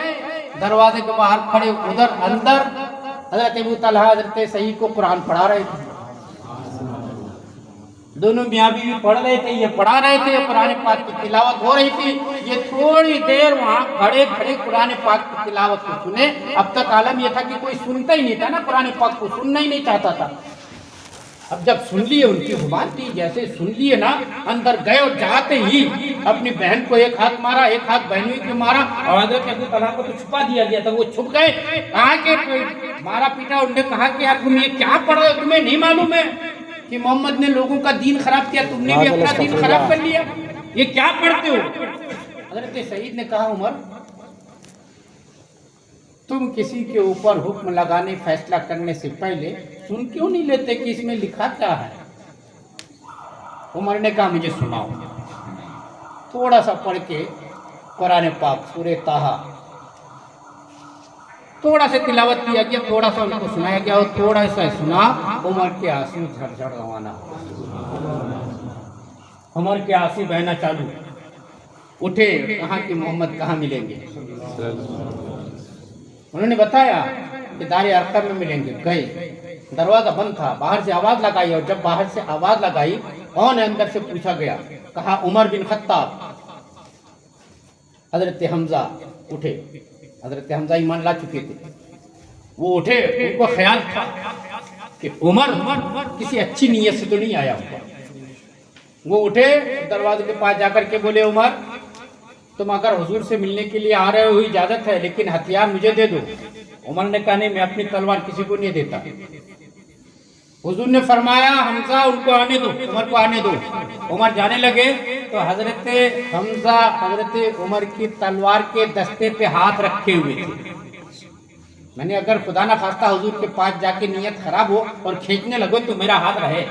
دروازے کے باہر کھڑے، ادھر اندر حضرت ابو طلحہ حضرت سعید کو قرآن پڑھا رہے تھے. دونوں میاں بیوی پڑھ رہے تھے، یہ پڑھا رہے تھے، قرآن پاک کی تلاوت ہو رہی تھی، یہ تھوڑی دیر وہاں کھڑے کھڑے قرآن پاک کی تلاوت کو سنے۔ اب تک عالم یہ تھا کہ کوئی سنتا ہی نہیں تھا نا، قرآن پاک کو سننا ہی نہیں چاہتا تھا۔ اب جب سن لیے، ان کی زبان تھی، جیسے سن لیے نا، اندر گئے اور جاتے ہی اپنی بہن کو ایک ہاتھ مارا، ایک ہاتھ بہنوئی کو مارا، اور حضرت ابو طلحہ کو تو چھپا دیا گیا تھا، وہ چھپ گئے۔ کہا کہ مارا پیٹا، انہوں نے کہا کہ یار تم یہ کیا پڑھ رہے ہو، تمہیں نہیں معلوم ہے کہ محمد نے لوگوں کا دین خراب کیا، تم نے بھی اپنا دین خراب کر لیا، یہ کیا پڑھتے ہو؟ حضرت سعید نے کہا عمر تم کسی کے اوپر حکم لگانے فیصلہ کرنے سے پہلے سن کیوں نہیں لیتے کہ اس میں لکھا کیا ہے؟ عمر نے کہا مجھے سناؤ۔ تھوڑا سا پڑھ کے قرآن پاک سورہ طٰہٰ تھوڑا سا تلاوت کیا گیا، تھوڑا سا ان کو سنایا گیا، اور تھوڑا سا سنا، عمر کے آنسو جھڑ جھڑ روانہ ہو، عمر کے آنسو بہنا چالو۔ اٹھے، کہاں کہ محمد کہاں ملیں گے؟ انہوں نے بتایا کہ دار ارقم میں ملیں گے۔ گئے، دروازہ بند تھا، باہر سے آواز لگائی، اور جب باہر سے آواز لگائی کون ہے اندر سے پوچھا گیا، کہا عمر بن خطاب۔ حضرت حمزہ اٹھے، حضرت حمزہ ایمان لا چکے تھے، وہ اٹھے، ان کو خیال تھا کہ عمر کسی اچھی نیت سے تو نہیں آیا ہوگا۔ وہ اٹھے، دروازے کے پاس جا کر کے بولے عمر تم اگر حضور سے ملنے کے لیے آ رہے ہو اجازت ہے، لیکن ہتھیار مجھے دے دو۔ عمر نے کہا نہیں، میں اپنی تلوار کسی کو نہیں دیتا۔ حضور نے فرمایا حمزہ ان کو آنے دو، عمر کو آنے دو۔ عمر جانے لگے تو حضرت حمزہ حضرت عمر کی تلوار کے دستے پہ ہاتھ رکھے ہوئے تھے۔ میں نے اگر خدا نہ خواستہ حضور کے پاس جا کے نیت خراب ہو اور کھینچنے لگو تو میرا ہاتھ رہے۔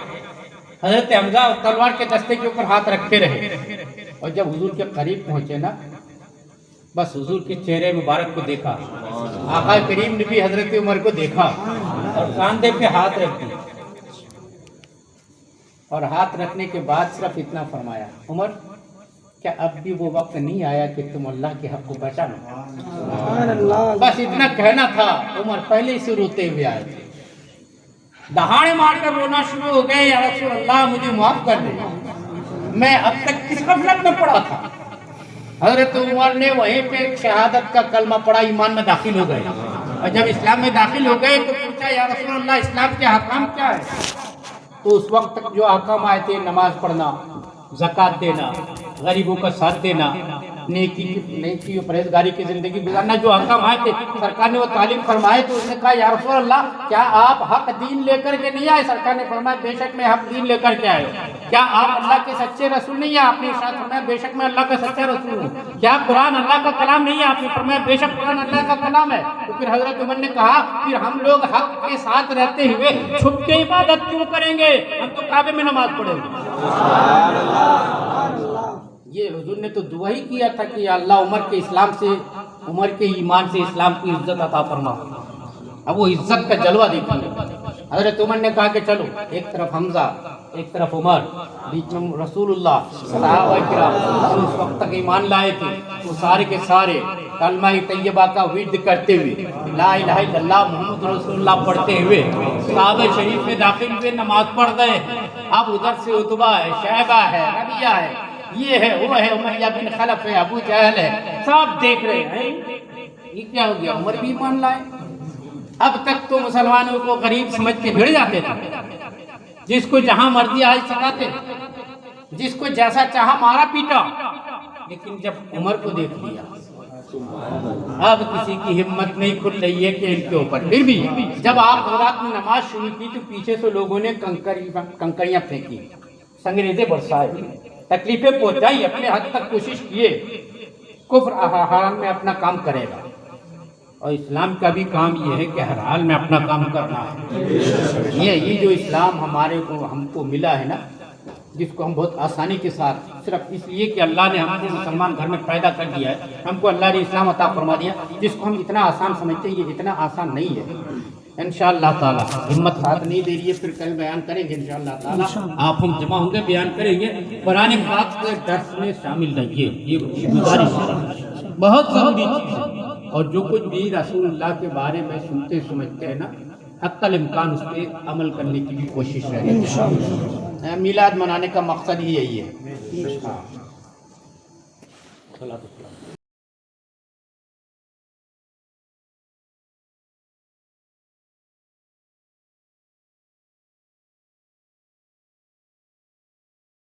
حضرت حمزہ تلوار کے دستے کے اوپر ہاتھ رکھے رہے، اور جب حضور کے قریب پہنچے نا، بس حضور کے چہرے مبارک کو دیکھا، آقا کریم نے بھی حضرت عمر کو دیکھا اور کاندھے پہ ہاتھ رکھ دیا، اور ہاتھ رکھنے کے بعد صرف اتنا فرمایا عمر کیا اب بھی وہ وقت نہیں آیا کہ تم اللہ کے حق کو بچا لو؟ سبحان اللہ۔ بس اتنا کہنا تھا، عمر پہلے ہی سے روتے ہوئے آئے تھے، دہاڑے مار کر رونا شروع ہو گئے، یا رسول اللہ مجھے معاف کر دے، میں اب تک کس غفلت میں پڑا تھا۔ حضرت عمر نے وہیں پہ شہادت کا کلمہ پڑھا، ایمان میں داخل ہو گئے، اور جب اسلام میں داخل ہو گئے تو پوچھا یا رسول اللہ اسلام کے احکام کیا ہے؟ تو اس وقت تک جو احکام آئے تھے، نماز پڑھنا، زکوٰۃ دینا، غریبوں کا ساتھ دینا، نیکی و پرہیزگاری کی زندگی گزارنا، جو احکام آئے تھے سرکار نے وہ تعلیم فرمائے۔ تو اس نے کہا یا رسول اللہ کیا آپ حق دین لے کر کے نہیں آئے؟ سرکار نے فرمایا بے شک میں حق دین لے کر کے آئے۔ کیا آپ اللہ کے سچے رسول نہیں ہیں؟ آپ نے ارشاد فرمایا بے شک میں اللہ کا سچا رسول ہوں۔ کیا قرآن اللہ کا کلام نہیں ہے؟ آپ نے فرمایا بے شک قرآن اللہ کا کلام ہے۔ تو پھر حضرت عمر نے کہا پھر ہم لوگ حق کے ساتھ رہتے ہوئے چھپ کے عبادت کیوں کریں گے؟ ہم تو کعبے میں نماز پڑھیں گے۔ یہ حضور نے تو دعا ہی کیا تھا کہ یا اللہ عمر کے اسلام سے، عمر کے ایمان سے اسلام کی عزت عطا فرما۔ اب وہ عزت کا جلوہ دیکھیے، حضرت عمر نے کہا کہ چلو، ایک طرف حمزہ، ایک طرف عمر، بیچ میں رسول اللہ، صحابہ کرام جو اس وقت تک ایمان لائے تھے، وہ سارے کے سارے کلمہ طیبہ کا ورد کرتے ہوئے، لا الہ الا اللہ محمد رسول اللہ پڑھتے ہوئے کعبہ شریف میں داخل ہوئے، نماز پڑھ گئے۔ اب ادھر سے عتبہ ہے، شیبہ ہے، ربیعہ ہے، یہ ہے، وہ ہے، امیہ بن خلف ہے، ابو جہل ہے، سب دیکھ رہے ہیں یہ کیا ہو گیا، عمر بھی ایمان لائے۔ اب تک تو مسلمانوں کو غریب سمجھ کے بھیڑ جاتے تھے، جس کو جہاں مرضی آج سکھاتے، جس کو جیسا چاہا مارا پیٹا، لیکن جب عمر کو دیکھ لیا اب کسی کی ہمت نہیں کھل رہی ہے کہ ان کے اوپر۔ پھر بھی جب آپ رات میں نماز شروع کی تو پیچھے سے لوگوں نے کنکریاں پھینکی، سنگریزے برسائے، تکلیفیں پہنچائی، اپنے حد تک کوشش کیے۔ کفر حرام میں اپنا کام کرے گا، اور اسلام کا بھی کام یہ ہے کہ ہر حال میں اپنا کام کرنا ہے۔ یہ جو اسلام ہم کو ملا ہے نا، جس کو ہم بہت آسانی کے ساتھ، صرف اس لیے کہ اللہ نے ہم کو مسلمان گھر میں پیدا کر دیا ہے، ہم کو اللہ نے اسلام عطا فرما دیا، جس کو ہم اتنا آسان سمجھتے ہیں، یہ اتنا آسان نہیں ہے۔ انشاءاللہ تعالی ہمت ساتھ نہیں دے رہی ہے، پھر کل بیان کریں گے انشاءاللہ تعالی، آپ ہم جمع ہوں گے، بیان کریں گے۔ قرآن پاک کے درس میں شامل رہیے، یہ گزارش ہے، بہت ضروری چیز ہے، اور جو کچھ بھی رسول اللہ کے بارے میں سنتے سمجھتے ہیں نا، حتی الامکان اس پہ عمل کرنے کی بھی کوشش رہے۔ میلاد منانے کا مقصد ہی یہی ہے.